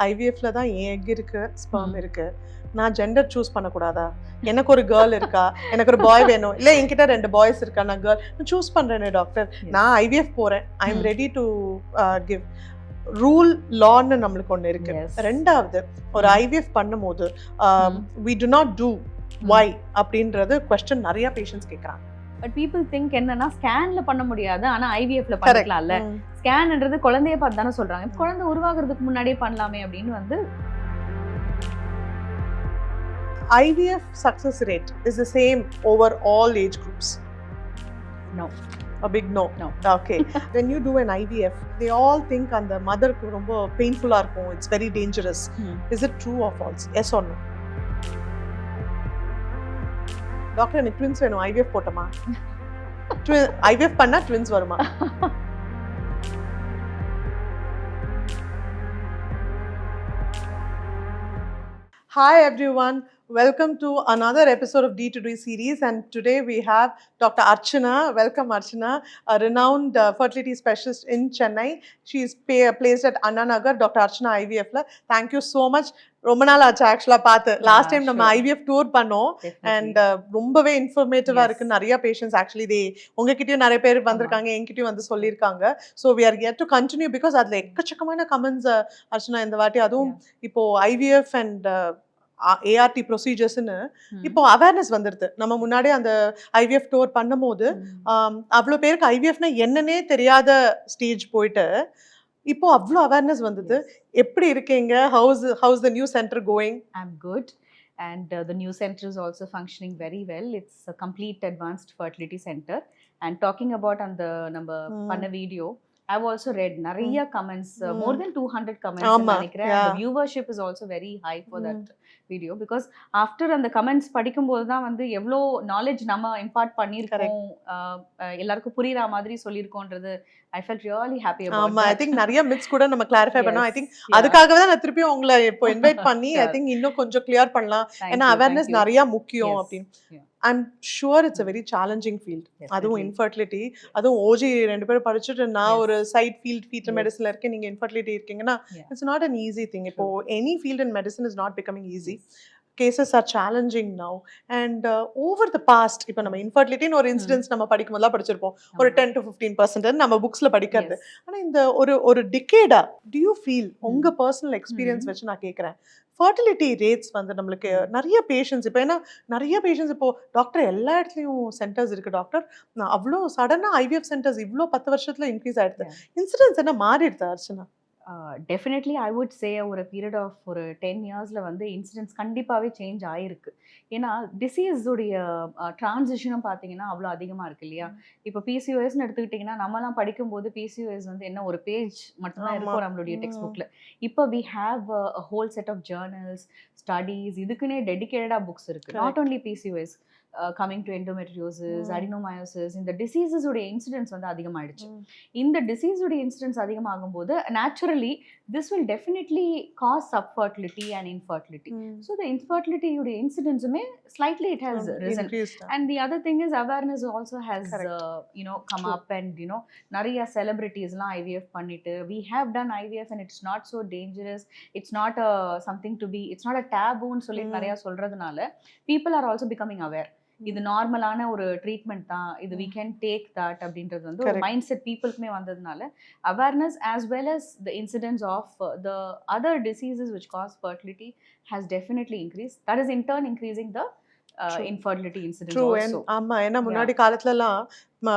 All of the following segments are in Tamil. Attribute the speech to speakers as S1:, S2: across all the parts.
S1: ஐவிஎஃப்ல தான் என் எக் இருக்கு, ஸ்பெர்ம் இருக்கு. நான் ஜெண்டர் சூஸ் பண்ணக்கூடாதா? எனக்கு ஒரு கேர்ள் இருக்கா, எனக்கு ஒரு பாய் வேணும், இல்லை என்கிட்ட 2 பாய்ஸ் இருக்கா, நான் கேர்ள் சூஸ் பண்றேனே டாக்டர். நான் ஐவிஎஃப் போறேன், I am ready to give. Rule லான்னு நம்மளுக்கு ஒன்று இருக்கு. ரெண்டாவது, ஒரு ஐவிஎஃப் பண்ணும்போது we do not do why அப்படின்றது கொஸ்டின் நிறைய பேஷண்ட்ஸ் கேட்குறாங்க.
S2: பட் பீப்புள் திங்க் என்னன்னா ஸ்கேன்ல பண்ண முடியாது, ஆனா ஐவிஎஃப்ல பண்ணிக்கலாம்ல. ஸ்கேன்ன்றது குழந்தைய பார்த்து தானே சொல்றாங்க, குழந்தை உருவாகிறதுக்கு முன்னாடியே பண்ணலாமே அப்படின்னு வந்து.
S1: IVF success rate is the same over all age groups.
S2: No.
S1: A big no.
S2: No.
S1: Okay. When you do an IVF, they all think and the mother ku romba painful ah irukum, it's very dangerous. Is it true or false? Yes or no? Doctor, எனக்கு twins வேணும், IVF போட்டமா? IVF பண்ணா twins வருமா? Hi everyone, welcome to another episode of D2D series, and today we have Dr. Archana. Welcome Archana, a renowned fertility specialist in Chennai. She is placed at Anna Nagar, Dr. Archana IVF la. Thank you so much. ரொம்ப நாள் ஆச்சு ஆக்சுவலா பார்த்து. லாஸ்ட் டைம் நம்ம ஐவிஎஃப் டூர் பண்ணோம் அண்ட் ரொம்பவே இன்ஃபர்மேட்டிவா இருக்கு. நிறைய பேஷண்ட்ஸ் ஆக்சுவலி உங்ககிட்டயும் நிறைய பேர் வந்திருக்காங்க, என்கிட்டயும் வந்து சொல்லியிருக்காங்க. So we are get to continue because அதுல எக்கச்சக்கமான கமெண்ட்ஸ் அர்ச்சனா இந்த வாட்டி. அதுவும் இப்போ ஐவிஎஃப் அண்ட் ஏஆர்டி ப்ரொசீஜர்ஸ்ன்னு இப்போ அவேர்னஸ் வந்துடுது. நம்ம முன்னாடியே அந்த ஐவிஎஃப் டூர் பண்ணும் போது அவ்வளோ பேருக்கு ஐவிஎஃப்னா என்னன்னே தெரியாத ஸ்டேஜ் போயிட்டு இப்போ அவ்வளோ அவேர்னஸ் வந்தது. எப்படி இருக்கீங்க? how's the new center going?
S2: I'm good, and the new center is also functioning very well. It's a complete advanced fertility center, and talking about on the number panna video, I've also read நிறைய comments, more than 200 comments நினைக்கிறேன். The viewership is also very high for that video because after அந்த comments படிக்கும்போது தான் வந்து எவ்வளோ நாலேஜ் நம்ம இம்பார்ட் பண்ணியிருக்கோம், எல்லாருக்கும் புரியுற மாதிரி சொல்லியிருக்கோன்றது I felt really happy about that.
S1: I think நிறைய myths கூட நம்ம clarify பண்ணோம். I think அதுக்காகவே தான் நான் திருப்பி உங்களை இப்போ இன்வைட் பண்ணி I think இன்னும் கொஞ்சம் clear பண்ணலாம். ஏன்னா awareness நிறைய முக்கியம் அப்படின்னு. I'm sure it's a very challenging field. அதுவும் infertility, அதுவும் ஓஜி 2 பேரும் படிச்சுட்டு நான் ஒரு சைட் ஃபீல்ட் ஃபீட்டல் மெடிசன்ல இருக்கேன், நீங்க infertility இருக்கீங்கன்னா it's not an easy thing. இப்போ any field in medicine is not becoming easy. Cases are challenging now, and over the past இப்போ நம்ம infertility ஒரு இன்சிடென்ட்ஸ் நம்ம படிக்கும்போதெல்லாம் படிச்சிருப்போம், ஒரு 10 to 15% நம்ம புக்ஸ்ல படிக்கிறது. ஆனா இந்த ஒரு டிகேடா do you feel உங்க பர்சனல் எக்ஸ்பீரியன்ஸ் வச்சு நான் கேட்குறேன், ஃபர்டிலிட்டி ரேட்ஸ் வந்து நம்மளுக்கு நிறைய பேஷண்ட்ஸ் இப்போ ஏன்னா நிறைய பேஷண்ட்ஸ் இப்போ டாக்டர் எல்லா இடத்துலையும் சென்டர்ஸ் இருக்கு டாக்டர், அவ்வளோ சடனாக ஐவிஎஃப் சென்டர்ஸ் இவ்வளோ 10 வருஷத்துல இன்க்ரீஸ் ஆயிடுது, இன்சிடென்ட்ஸ் என்ன மாறிடுது Archana?
S2: Definitely I would say ஒரு பீரியட் ஆஃப் ஒரு 10 இயர்ஸில் வந்து இன்சிடென்ட்ஸ் கண்டிப்பாகவே சேஞ்ச் ஆகிருக்கு. ஏன்னா டிசீஸுடைய ட்ரான்சிஷனும் பார்த்தீங்கன்னா அவ்வளோ அதிகமாக இருக்குது இல்லையா? இப்போ பிசிஓஎஸ்ன்னு எடுத்துக்கிட்டிங்கன்னா நம்மலாம் படிக்கும்போது பிசிஓஎஸ் வந்து என்ன ஒரு பேஜ் மட்டும்தான் இருக்கும் நம்மளுடைய டெக்ஸ்ட் புக்கில். இப்போ we have a whole set of journals, studies, இதுக்குன்னே டெடிக்கேட்டடாக புக்ஸ் இருக்குது. Not only PCOS, coming to endometriosis, adenomyosis, இந்த டிசீசஸ் உடைய இன்சிடென்ட்ஸ் வந்து அதிகமாயிடுச்சு. இந்த டிசீஸ் உடைய இன்சிடென்ட்ஸ் அதிகமாகும்போது naturally this will definitely cause subfertility and infertility. So the infertility உடைய இன்சிடென்ட்ஸுமே slightly it has risen. And the other thing is awareness also has come up, and நிறைய celebrities-லாம் IVF பண்ணிட்டு we have done IVF and it's not so dangerous, it's not something to be, it's not a taboo ன்னு சொல்லி நிறைய சொல்றதுனால people are also becoming aware. இது நார்மலான ஒரு ட்ரீட்மெண்ட் தான், இது we can take that அப்படின்றது வந்து ஒரு மைண்ட் செட் பீப்புளுக்குமே வந்ததுனால awareness as well as the incidence of the other diseases which cause fertility has definitely increased. That is in turn increasing the infertility incidence also.
S1: ஆமா, ஏன்னா முன்னாடி காலத்துலலாம்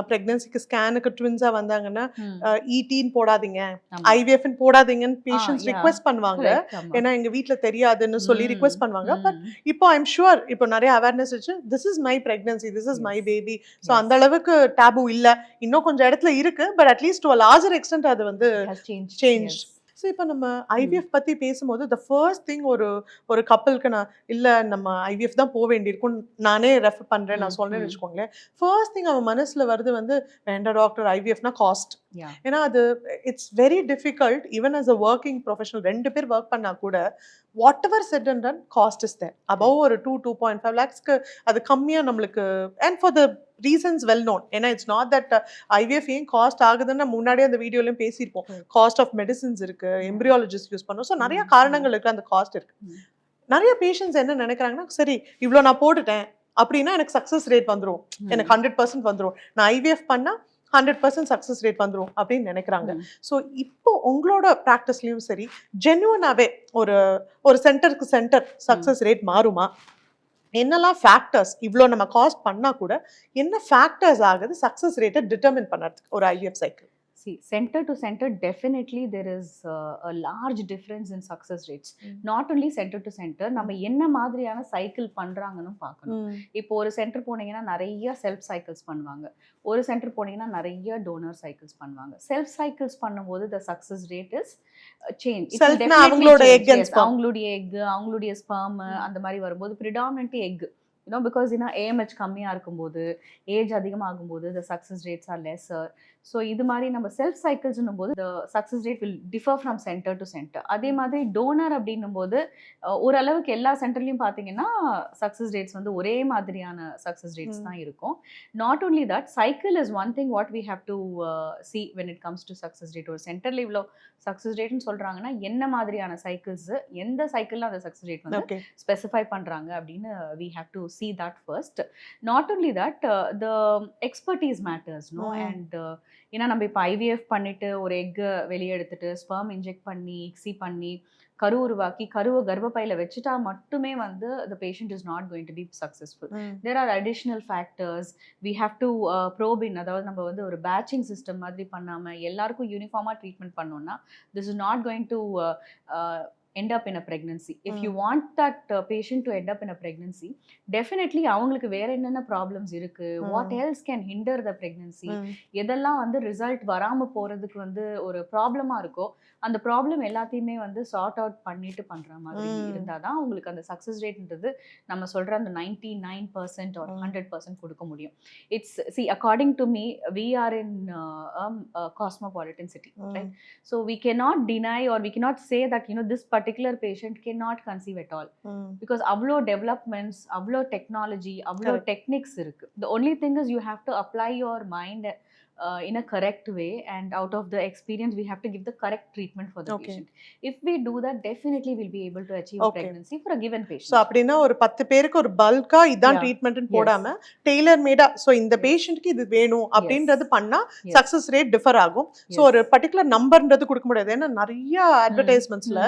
S1: பிரெக்னன்சிக்கு ஸ்கேனுக்கு ட்வின்ஸா வந்தாங்கன்னா ஈடின்னு போடாதீங்க, ஐவிஎஃப்னு போடாதீங்கன்னு பேஷண்ட்ஸ் ரிக்வெஸ்ட் பண்ணுவாங்க. ஏன்னா எங்க வீட்ல தெரியாதுன்னு சொல்லி ரிக்வெஸ்ட் பண்ணுவாங்க. பட் இப்போ ஐ எம் ஷுர் இப்போ நிறைய அவேர்னஸ் வச்சு this is my pregnancy, this is my baby. So அந்த அளவுக்கு டேபு இல்லை, இன்னும் கொஞ்சம் இடத்துல இருக்கு, but at least to a larger extend அது வந்து சேஞ்ச். ஸோ இப்போ நம்ம ஐவிஎஃப் பற்றி பேசும்போது த ஃபர்ஸ்ட் திங் ஒரு கப்பலுக்கு நான் இல்லை நம்ம ஐவிஎஃப் தான் போக வேண்டியிருக்கும் நானே ரெஃபர் பண்ணுறேன் நான் சொல்றேன்னு வச்சுக்கோங்களேன், ஃபர்ஸ்ட் திங் அவன் மனசில் வருது வந்து வேண்டாம் டாக்டர் ஐவிஎஃப்னா காஸ்ட்,
S2: யா
S1: ஏன்னா அது it's very difficult even as a working professional 2 பேர் ஒர்க் பண்ணா கூட whatever said and done cost is there above ஒரு 2.5 லேக்ஸ்க்கு அது கம்மியா நம்மளுக்கு and for the reasons well known. ஏன்னா இட்ஸ் நாட் தட் ஐவிஎஃப் ஏன் காஸ்ட் ஆகுதுன்னு முன்னாடியே அந்த வீடியோலயும் பேசியிருப்போம். காஸ்ட் ஆஃப் மெடிசின்ஸ் இருக்கு, எம்பிரியாலஜிஸ்ட் யூஸ் பண்ணோம். ஸோ நிறைய காரணங்கள் இருக்கு, அந்த காஸ்ட் இருக்கு. நிறைய பேஷண்ட்ஸ் என்ன நினைக்கிறாங்கன்னா, சரி இவ்வளோ நான் போட்டுட்டேன் அப்படின்னா எனக்கு சக்ஸஸ் ரேட் வந்துடும், எனக்கு 100% வந்துடும், நான் ஐவிஎஃப் பண்ணா 100% சக்ஸஸ் ரேட் வந்துடும் அப்படின்னு நினைக்கிறாங்க. ஸோ இப்போ உங்களோட ப்ராக்டிஸ்லயும் சரி ஜென்யூனாவே ஒரு ஒரு சென்டருக்கு சென்டர் சக்ஸஸ் ரேட் மாறுமா? என்னெல்லாம் ஃபேக்டர்ஸ் இவ்வளோ நம்ம காஸ்ட் பண்ணா கூட என்ன ஃபேக்டர்ஸ் ஆகுது சக்ஸஸ் ரேட்டை டிட்டர்மின் பண்ணுறதுக்கு ஒரு IVF cycle?
S2: See, center to center, definitely there is a large difference in success rates. Not only center to center, நம்ம என்ன மாதிரியான சைக்கிள் பண்றாங்கன்னு பார்க்கணும். இப்போ ஒரு சென்டர் போனீங்கன்னா நிறைய செல்ஃப் சைக்கிள்ஸ் பண்ணுவாங்க, ஒரு சென்டர் போனீங்கன்னா நிறைய டோனர் சைக்கிள்ஸ் பண்ணுவாங்க. செல்ஃப் சைக்கிள்ஸ் பண்ணும்போது the success rate is change.
S1: அவங்களோட எக்,
S2: அவங்களுடைய ஸ்பெர்ம் அந்த மாதிரி வரும்போது predominantly egg. Because AMH கம்மியாக இருக்கும்போது, ஏஜ் அதிகமாகும்போது the success rates are lesser. So இது மாதிரி நம்ம செல்ஃப் சைக்கிள்ஸ்னும் போது the success rate will differ from center to center. அதே மாதிரி டோனர் அப்படின்னும் போது ஓரளவுக்கு எல்லா சென்டர்லையும் பார்த்தீங்கன்னா சக்ஸஸ் ரேட்ஸ் வந்து ஒரே மாதிரியான சக்ஸஸ் ரேட்ஸ் தான் இருக்கும். Not only that, cycle is one thing what we have to see when it comes to success rate. ஒரு சென்டர்ல இவ்வளோ சக்ஸஸ் ரேட்னு சொல்கிறாங்கன்னா என்ன மாதிரியான சைக்கிள்ஸ், எந்த சைக்கிளில் அந்த சக்ஸஸ் ரேட் வந்து ஸ்பெசிஃபை பண்ணுறாங்க அப்படின்னு we have to see that first. Not only that, the expertise matters, no? And ஏன்னா நம்ம இப்போ ஐவிஎஃப் பண்ணிட்டு ஒரு எக்கு வெளியே எடுத்துட்டு ஸ்பெர்ம் இன்ஜெக்ட் பண்ணி இக்ஸி பண்ணி கரு உருவாக்கி கருவை கர்ப்பப்பையில வச்சுட்டா மட்டுமே வந்து the patient is not going to be successful. There are additional factors we have to probe in. அதாவது நம்ம வந்து ஒரு பேட்சிங் சிஸ்டம் மாதிரி பண்ணாம எல்லாருக்கும் யூனிஃபார்மா ட்ரீட்மெண்ட் பண்ணோம்னா this is not going to end up in a pregnancy. If you want that patient to end up in a pregnancy, definitely அவங்களுக்கு வேற என்னென்ன ப்ராப்ளம்ஸ் இருக்கு, what else can hinder the pregnancy, எதெல்லாம் வந்து ரிசல்ட் வராம போறதுக்கு வந்து ஒரு ப்ராப்ளமா இருக்கோ அந்த ப்ராப்ளம் எல்லாத்தையுமே வந்து சார்ட் அவுட் பண்ணிட்டு பண்ற மாதிரி இருந்தாதான் உங்களுக்கு அந்த சக்ஸஸ் ரேட்ன்றது நம்ம சொல்ற அந்த 99% or 100% கொடுக்க முடியும். It's according to me, we are in a cosmopolitan city, right? So we cannot deny or we cannot say that this particular patient cannot conceive at all, because avlo developments, avlo technology, avlo techniques irukku. The only thing is you have to apply your mind in a correct way, and out of the experience we have to give the correct treatment for the patient. If we do that, definitely we'll be able to achieve a pregnancy for a given patient.
S1: So அப்படினா ஒரு 10 பேருக்கு ஒரு பல்கா இதான் ட்ரீட்மென்ட் னு போடாம டெய்லர் மேடா சோ இந்த பேஷண்ட்க்கு இது வேணும் அப்படின்றது பண்ணா சக்சஸ் ரேட் டிஃபர் ஆகும். சோ ஒரு பர்టిక్యులர் நம்பர்ன்றது கொடுக்க முடியாது. ஏன்னா நிறைய அட்வர்டைஸ்மென்ட்ஸ்ல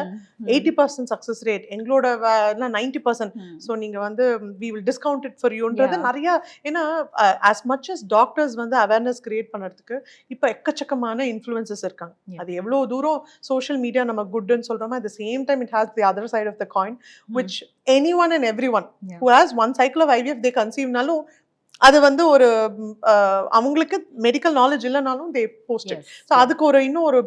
S1: 80% சக்சஸ் ரேட், எங்களோட 90%. சோ நீங்க வந்து we will discount it for youன்றது நிறைய. ஏன்னா as much as doctors வந்து awareness create பண்ணறதுக்கு இப்ப எக்கச்சக்கமான இன்ஃப்ளூயன்சர்ஸ் இருக்காங்க. அது எவ்வளவு தூரம் சோஷியல் மீடியா நம்ம குட்னு சொல்றோமோ at the same time it has the other side of the coin, which anyone and everyone who has one cycle of IVF they conceiveனாலும் அது வந்து ஒரு அவங்களுக்கு மெடிக்கல் நாலேஜ் இல்லைனாலும் they post it. ஸோ அதுக்கு ஒரு இன்னும் ஒரு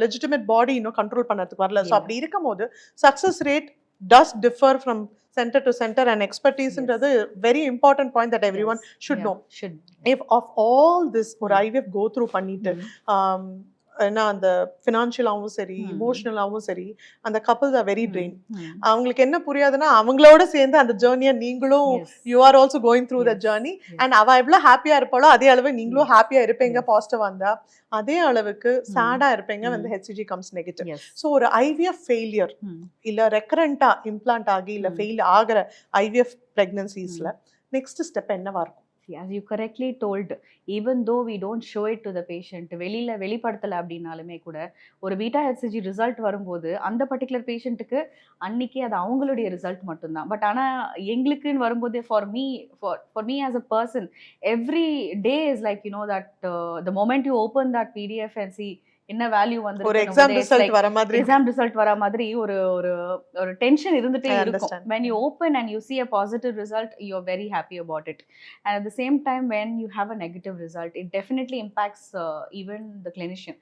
S1: லெஜிட்டிமேட் பாடி இன்னும் கண்ட்ரோல் பண்ணறதுக்கு வரல. ஸோ அப்படி இருக்கும்போது success rate does differ from center to center, and expertise is a very important point that everyone should know. If of all this ஒரு IVF go through பண்ணிட்டு ஏன்னா அந்த ஃபினான்ஷியலாகவும் சரி இமோஷனலாகவும் சரி அந்த கப்பல்ஸ் ஆர் வெரி ட்ரெயின். அவங்களுக்கு என்ன புரியாதுன்னா அவங்களோட சேர்ந்து அந்த ஜேர்னியை நீங்களும் you are also going through the journey, and அவ எவ்வளோ ஹாப்பியா இருப்பாளோ அதே அளவு நீங்களும் ஹாப்பியா இருப்பீங்க. பாசிட்டிவ் வந்தா அதே அளவுக்கு சேடா இருப்பீங்க வந்து ஹெச்சிஜி கம்ஸ் நெகட்டிவ். ஸோ ஒரு ஐவிஎஃப் ஃபெயிலியர் இல்ல ரெக்கரண்டா இம்ப்ளான்ட் ஆகி இல்ல ஃபெயில் ஆகிற ஐவிஎஃப் பிரெக்னன்சிஸ்ல நெக்ஸ்ட் ஸ்டெப் என்னவா இருக்கும்?
S2: As you correctly told, even though we don't show it to the patient, வெளிப்படுத்தல அப்படின்னாலுமே கூட ஒரு பீட்டா ஹெச்சிஜி ரிசல்ட் வரும்போது அந்த பர்டிகுலர் பேஷண்ட்டுக்கு அன்னைக்கு அது அவங்களுடைய ரிசல்ட் மட்டும்தான். பட் ஆனால் எங்களுக்குன்னு வரும்போது for me as a person every day is like that the moment you open that PDF and see என்ன வேல்யூ
S1: ஒரு
S2: வந்திருக்கு
S1: எக்ஸாம் ரிசல்ட் வர மாதிரி
S2: எக்ஸாம் ரிசல்ட் வர மாதிரி ஒரு ஒரு ஒரு டென்ஷன் இருந்துட்டே
S1: I
S2: இருக்கும்.
S1: understand.
S2: when you open and you see a positive result, you're very happy about it, and at the same time when you have a negative result, it definitely impacts even the clinician.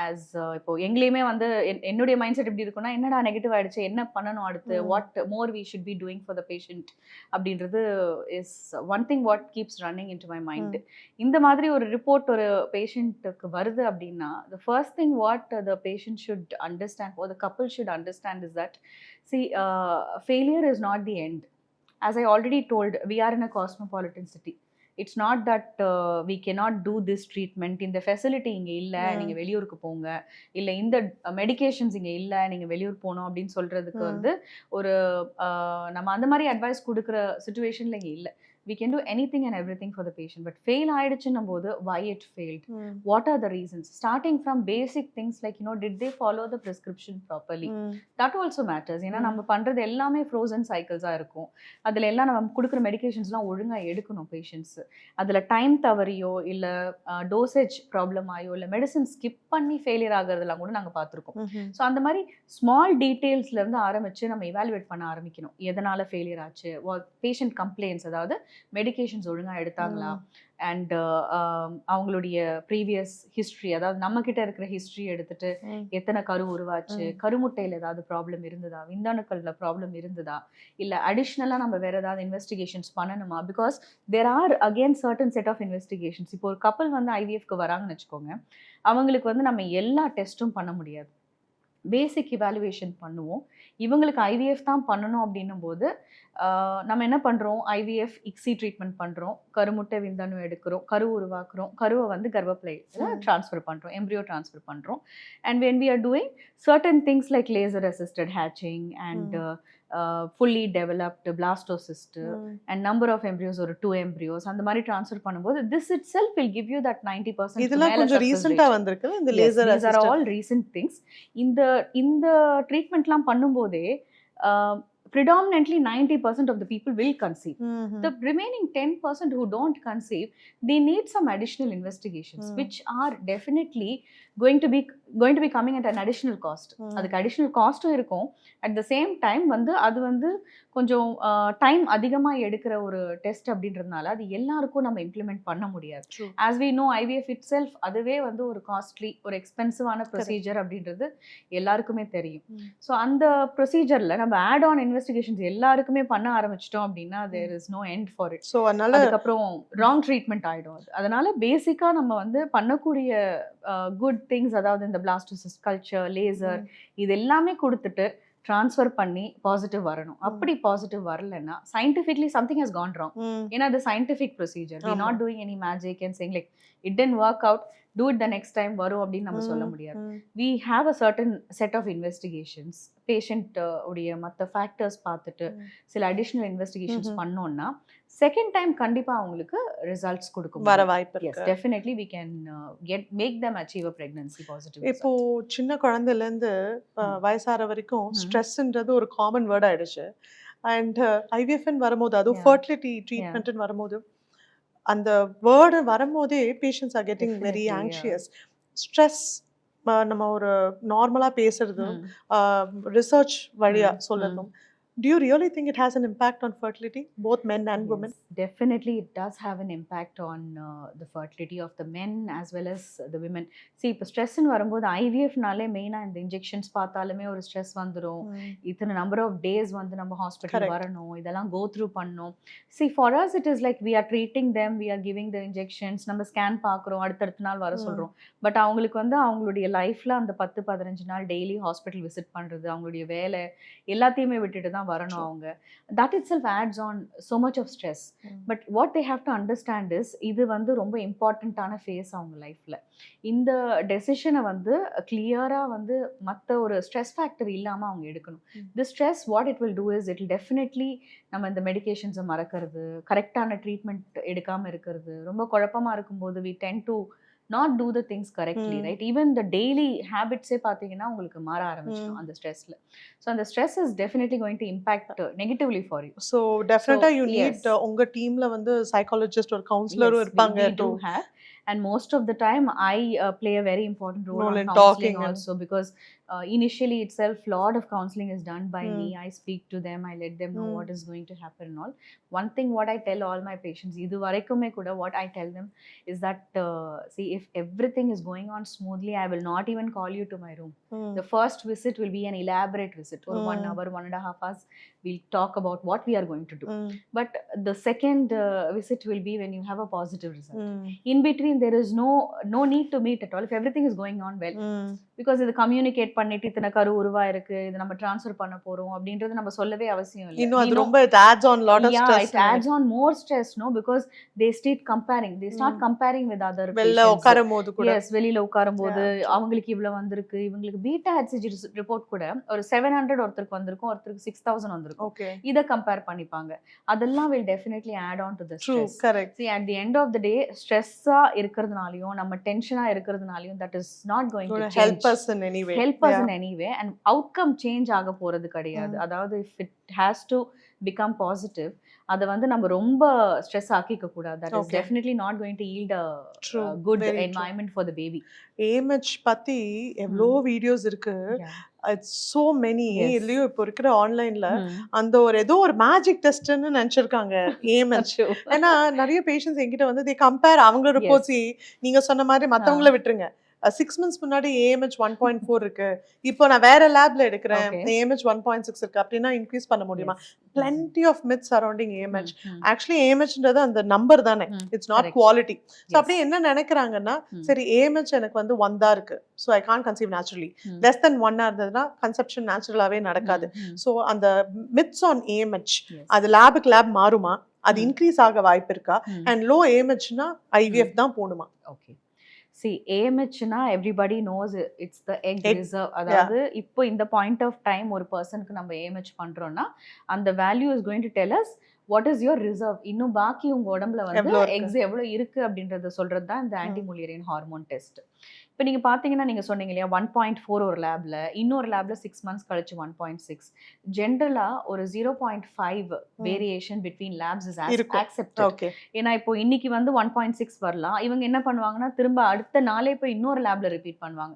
S2: as இப்போ எங்களையுமே வந்து என்னுடைய மைண்ட் செட் எப்படி இருக்குன்னா, என்னடா நெகட்டிவ் ஆயிடுச்சு, என்ன பண்ணணும் அடுத்து, what more we should be doing for the patient அப்படின்றது is one thing what keeps running into my mind. இந்த மாதிரி ஒரு ரிப்போர்ட் ஒரு பேஷண்ட்டுக்கு வருது அப்படின்னா, the first thing what the patient should understand or the couple should understand is that, see, failure is not the end. As I already told, we are in a cosmopolitan city. It's not that we cannot do this treatment. இந்த ஃபெசிலிட்டி இங்கே இல்லை, நீங்கள் வெளியூருக்கு போங்க, இல்லை இந்த மெடிகேஷன்ஸ் இங்கே இல்லை, நீங்கள் வெளியூர் போகணும் அப்படின்னு சொல்கிறதுக்கு வந்து ஒரு நம்ம அந்த மாதிரி அட்வைஸ் கொடுக்குற சுச்சுவேஷனில் இங்கே இல்லை. we can do anything and everything for the patient, but fail ஆயிடுச்சுன்னும் போது why it failed, what are the reasons, starting from basic things like, you know, did they follow the prescription properly, that also matters. ஏன்னா நம்ம பண்றது எல்லாமே ஃப்ரோசன் சைக்கிள்ஸா இருக்கும். அதுல எல்லாம் நம்ம கொடுக்குற மெடிகேஷன்ஸ்லாம் ஒழுங்கா எடுக்கணும் பேஷண்ட்ஸ். அதுல டைம் தவறியோ இல்ல டோசேஜ் ப்ராப்ளம் ஆயோ இல்ல மெடிசன் ஸ்கிப் பண்ணி ஃபெயிலியர் ஆகுறதெல்லாம் கூட நாங்க பார்த்துருக்கோம். ஸோ அந்த மாதிரி ஸ்மால் டீட்டெயில்ஸ்ல இருந்து ஆரம்பிச்சு நம்ம இவாலுவேட் பண்ண ஆரம்பிக்கணும். எதனால ஃபெயிலியர் ஆச்சு, பேஷண்ட் கம்ப்ளைண்ட்ஸ், அதாவது மெடிகேஷன்ஸ் ஒழுங்கா எடுத்தாங்களா, அண்ட் அவங்களுடைய ப்ரீவியஸ் ஹிஸ்ட்ரி, அதாவது நம்ம கிட்ட இருக்கிற ஹிஸ்ட்ரி எடுத்துட்டு எத்தனை கரு உருவாச்சு, கருமுட்டையில் ஏதாவது ப்ராப்ளம் இருந்ததா, விந்தணுக்கள்ல ப்ராப்ளம் இருந்ததா, இல்லை அடிஷ்னலாக நம்ம வேற ஏதாவது இன்வெஸ்டிகேஷன்ஸ் பண்ணணுமா, because there are again certain set of investigations. இப்போ ஒரு கப்பல் வந்து ஐவிஎஃப்க்கு வராங்கன்னு வச்சுக்கோங்க, அவங்களுக்கு வந்து நம்ம எல்லா டெஸ்ட்டும் பண்ண முடியாது. பேசிக் இவாலுவேஷன் பண்ணுவோம். இவங்களுக்கு ஐவிஎஃப் தான் பண்ணணும் அப்படின்னும் போது நம்ம என்ன பண்ணுறோம், ஐவிஎஃப் இக்ஸி ட்ரீட்மெண்ட் பண்ணுறோம், கருமுட்டை விந்தணு எடுக்கிறோம், கரு உருவாக்குறோம், கருவை வந்து கர்ப்பப்பையில் ட்ரான்ஸ்ஃபர் பண்ணுறோம், எம்ப்ரியோ ட்ரான்ஸ்ஃபர் பண்ணுறோம். And when we are doing certain things like laser assisted hatching and fully developed blastocyst and number of embryos or 2 embryos அந்த மாதிரி ட்ரான்ஸ்ஃபர் பண்ணும்போது this itself will give you that 90%
S1: இதெல்லாம் கொஞ்சம் ரீசன்ட்டா வந்திருக்கு இந்த laser
S2: these are all recent things. இந்த ட்ரீட்மெண்ட்லாம் பண்ணும்போதே predominantly 90% of the people will conceive. The remaining 10% who don't conceive, they need some additional investigations which are definitely going to be coming at an additional cost. அதுக்கு additional cost-ம் இருக்கும். At the same time வந்து அது வந்து கொஞ்சம் டைம் அதிகமாக எடுக்கிற ஒரு டெஸ்ட் அப்படின்றதுனால அது எல்லாருக்கும் நம்ம இம்ப்ளிமெண்ட் பண்ண முடியாது. As we know, IVF itself அதுவே வந்து ஒரு காஸ்ட்லி, ஒரு எக்ஸ்பென்சிவான ப்ரொசீஜர் அப்படின்றது எல்லாருக்குமே தெரியும். ஸோ அந்த ப்ரொசீஜரில் நம்ம ஆட் ஆன் இன்வெஸ்டிகேஷன்ஸ் எல்லாருக்குமே பண்ண ஆரம்பிச்சிட்டோம் அப்படின்னா there is no end for it.
S1: So அதனால
S2: அதுக்கப்புறம் ராங் ட்ரீட்மெண்ட் ஆகிடும். அதனால பேசிக்காக நம்ம வந்து பண்ணக்கூடிய குட் திங்ஸ், அதாவது இந்த பிளாஸ்டோசிஸ்ட் கல்ச்சர், லேசர், இது எல்லாமே கொடுத்துட்டு ட்ரான்ஸ்ஃபர் பண்ணி பாசிட்டிவ் வரணும். அப்படி பாசிட்டிவ் வரலன்னா scientifically something has gone wrong. ஏன்னா அது scientific procedure. We not doing any magic and saying like it didn't work out, do it the next time வரும் அப்படின்னு நம்ம சொல்ல முடியாது. we have a certain set of investigations. Patient உடைய மற்ற ஃபேக்டர்ஸ் பார்த்துட்டு சில அடிஷ்னல் இன்வெஸ்டிகேஷன்ஸ் பண்ணோம்னா செகண்ட் டைம் கண்டிப்பா அவங்களுக்கு ரிசல்ட்ஸ் கொடுக்கும்,
S1: வர வாய்ப்பு இருக்கு.
S2: Yes, definitely we can make them achieve a pregnancy positive.
S1: இப்போ சின்ன குழந்தையில இருந்து வயசார வரைக்கும் ஸ்ட்ரெஸ்ன்றது ஒரு காமன் வேர்ட் ஆயிடுச்சு. அண்ட் ஐவிஎஃப்னு வரும்போது, அதுவும் ஃபர்டிலிட்டி ட்ரீட்மெண்ட்னு வரும்போது, அந்த வேர்டு வரும்போதே patients are getting very anxious. Stress நம்ம ஒரு நார்மலா பேசுறதும் ரிசர்ச் வழியா சொல்லணும். Do you really think it has an impact on fertility, both men and women?
S2: Yes, definitely it does have an impact on the fertility of the men as well as the women. See, இப்போ ஸ்ட்ரெஸ்ன்னு வரும்போது ஐவிஎஃப்னாலே மெயினாக இந்த இன்ஜெக்ஷன்ஸ் பார்த்தாலுமே ஒரு ஸ்ட்ரெஸ் வந்துடும். இத்தனை நம்பர் ஆஃப் டேஸ் வந்து நம்ம ஹாஸ்பிட்டல் வரணும், இதெல்லாம் கோ த்ரூ பண்ணணும். See, for us it is like we are treating them, we are giving the injections, நம்ம ஸ்கேன் பார்க்குறோம், அடுத்தடுத்த நாள் வர சொல்கிறோம். பட் அவங்களுக்கு வந்து அவங்களுடைய லைஃப்பில் அந்த 10-15 நாள் டெய்லி ஹாஸ்பிட்டல் விசிட் பண்ணுறது, அவங்களுடைய வேலை எல்லாத்தையுமே விட்டுட்டு தான் வரணும் அவங்க. that itself adds on so much of stress. but what they have to understand is இது வந்து ரொம்ப இம்பார்ட்டண்ட்டான ஃபேஸ் அவங்க லைஃப்ல. இந்த டெசிஷனை வந்து கிளியரா வந்து மற்ற ஒரு ஸ்ட்ரெஸ் ஃபேக்டர் இல்லாம அவங்க எடுக்கணும். the stress what it will do is it will definitely நம்ம இந்த மெடிகேஷன்ஸை மறக்கிறது, கரெக்டான ட்ரீட்மெண்ட் எடுக்காம இருக்கிறது, ரொம்ப குழப்பமா இருக்கும்போது we tend to not do the things correctly, right? Even the daily habits பாத்தீங்கன்னா உங்களுக்கு மாற ஆரம்பிச்சிடும் அந்த ஸ்ட்ரெஸ்ல. So அந்த stress is definitely going to impact negatively for you.
S1: So definitely you need உங்க டீம்ல வந்து சைக்காலஜிஸ்ட் ஒரு கவுன்சிலரும் இருப்பாங்க.
S2: We do have. and most of the time I play a very important role
S1: Role
S2: on
S1: in
S2: counseling
S1: talking and-
S2: also, because initially itself lot of counseling is done by me. I speak to them, I let them know what is going to happen and all. One thing what I tell all my patients, idu varaikume kuda what I tell them is that see, if everything is going on smoothly, I will not even call you to my room. The first visit will be an elaborate visit, or 1 hour, 1.5 hours, we'll talk about what we are going to do. But the second visit will be when you have a positive result. In between there is no need to meet at all if everything is going on well. Because இது கம்யூனிகேட் பண்ணிட்டு இத்தனை கரு உருவாயிருக்கு, இது நம்ம ட்ரான்ஸ்ஃபர் பண்ண போறோம் அப்படின்றது நம்ம சொல்லவே அவசியம் இல்லை.
S1: இன்னும் அது ரொம்ப it adds on lot of stress.
S2: It adds on more stress, no, because they start comparing with other
S1: வெளில
S2: patients.
S1: உட்காரும்போது கூட
S2: Yes, வெளியில உட்காரும்போது அவங்களுக்கு இவ்வளவு வந்திருக்கு, இவங்களுக்கு பீட்டா ஹெச்சிஜி ரிப்போர்ட் கூட ஒரு 700 ஒருத்தருக்கு வந்திருக்கும், ஒருத்தருக்கு 6000 வந்திருக்கும்.
S1: ஓகே,
S2: இத கம்பேர் பண்ணிப்பாங்க. அதெல்லாம் will definitely add on to the stress.
S1: True, correct.
S2: See, at the end of the day, stress-ஆ இருக்கிறதுனாலயும் நம்ம டென்ஷனா இருக்கிறதுனாலயும் that is not going to
S1: help us in any way.
S2: in any way, and outcome change ஆக போறது கிடையாது. அதாவது if it has to become positive, அத வந்து நம்ம ரொம்ப ஸ்ட்ரெஸ் ஆக்கிக்க கூடாது. That is definitely not going to yield a good environment for the baby.
S1: AMH பத்தி எவ்வளோ வீடியோஸ் இருக்கு, இட்ஸ் சோ மெனி. இல்லையோ இப்போ இருக்கிற ஆன்லைன்ல அந்த ஒரு ஏதோ ஒரு மேஜிக் டெஸ்ட்னு நினைச்சிருக்காங்க AMH. ஏன்னா நிறைய பேஷண்ட்ஸ் என்கிட்ட வந்து they compare அவங்க ரிப்போர்ட்ஸ், நீங்க சொன்ன மாதிரி மத்தவங்கள விட்டுருங்க, 6 months முன்னாடி AMH 1.4 இருக்கு, இப்போ நான் வேற லேப்ல எடுக்கிறேன் AMH 1.6 இருக்கு, அப்படின்னா இன்க்ரீஸ் பண்ண முடியுமா? plenty of myths surrounding AMH. Actually AMHன்றது அந்த நம்பர் தானே, இட்ஸ் நாட் குவாலிட்டி. ஸோ அப்படியே என்ன நினைக்கிறாங்கன்னா, சரி AMH எனக்கு வந்து 1 தான் இருக்கு, so I can't conceive naturally, less than 1 இருந்ததுன்னா கன்செப்ஷன் நேச்சுரலாவே நடக்காது. ஸோ அந்த மித்ஸ் ஆன் AMH, அது லேபுக்கு லேப் மாறுமா, அது இன்க்ரீஸ் ஆக வாய்ப்பு இருக்கா, அண்ட் லோ AMHனா IVF தான் போணுமா?
S2: Okay, see, AMH-னா everybody knows it's the egg reserve. அதாவது இப்போ இந்த பாயிண்ட் ஆஃப் டைம் ஒரு பர்சனுக்கு நம்ம AMH பண்றோம்னா அந்த value is going to tell us what is your reserve. இன்னும் பாக்கி உங்க உடம்புல வந்து எக்ஸ் எவ்வளவு இருக்கு அப்படின்றத சொல்றது தான் இந்த ஆன்டி முலியரின் ஹார்மோன் டெஸ்ட். இப்போ நீங்கள் பார்த்தீங்கன்னா, நீங்கள் சொன்னீங்க இல்லையா 1.4 ஒரு லேபில், இன்னொரு லேபில் 6 months கழிச்சு 1.6. ஜென்ரலாக ஒரு 0.5 variation between labs is accepted. ஏன்னா இப்போ இன்னைக்கு வந்து 1.6 வரலாம், இவங்க என்ன பண்ணுவாங்கன்னா திரும்ப அடுத்த நாளே போய் இன்னொரு லேப்ல ரிப்பீட் பண்ணுவாங்க.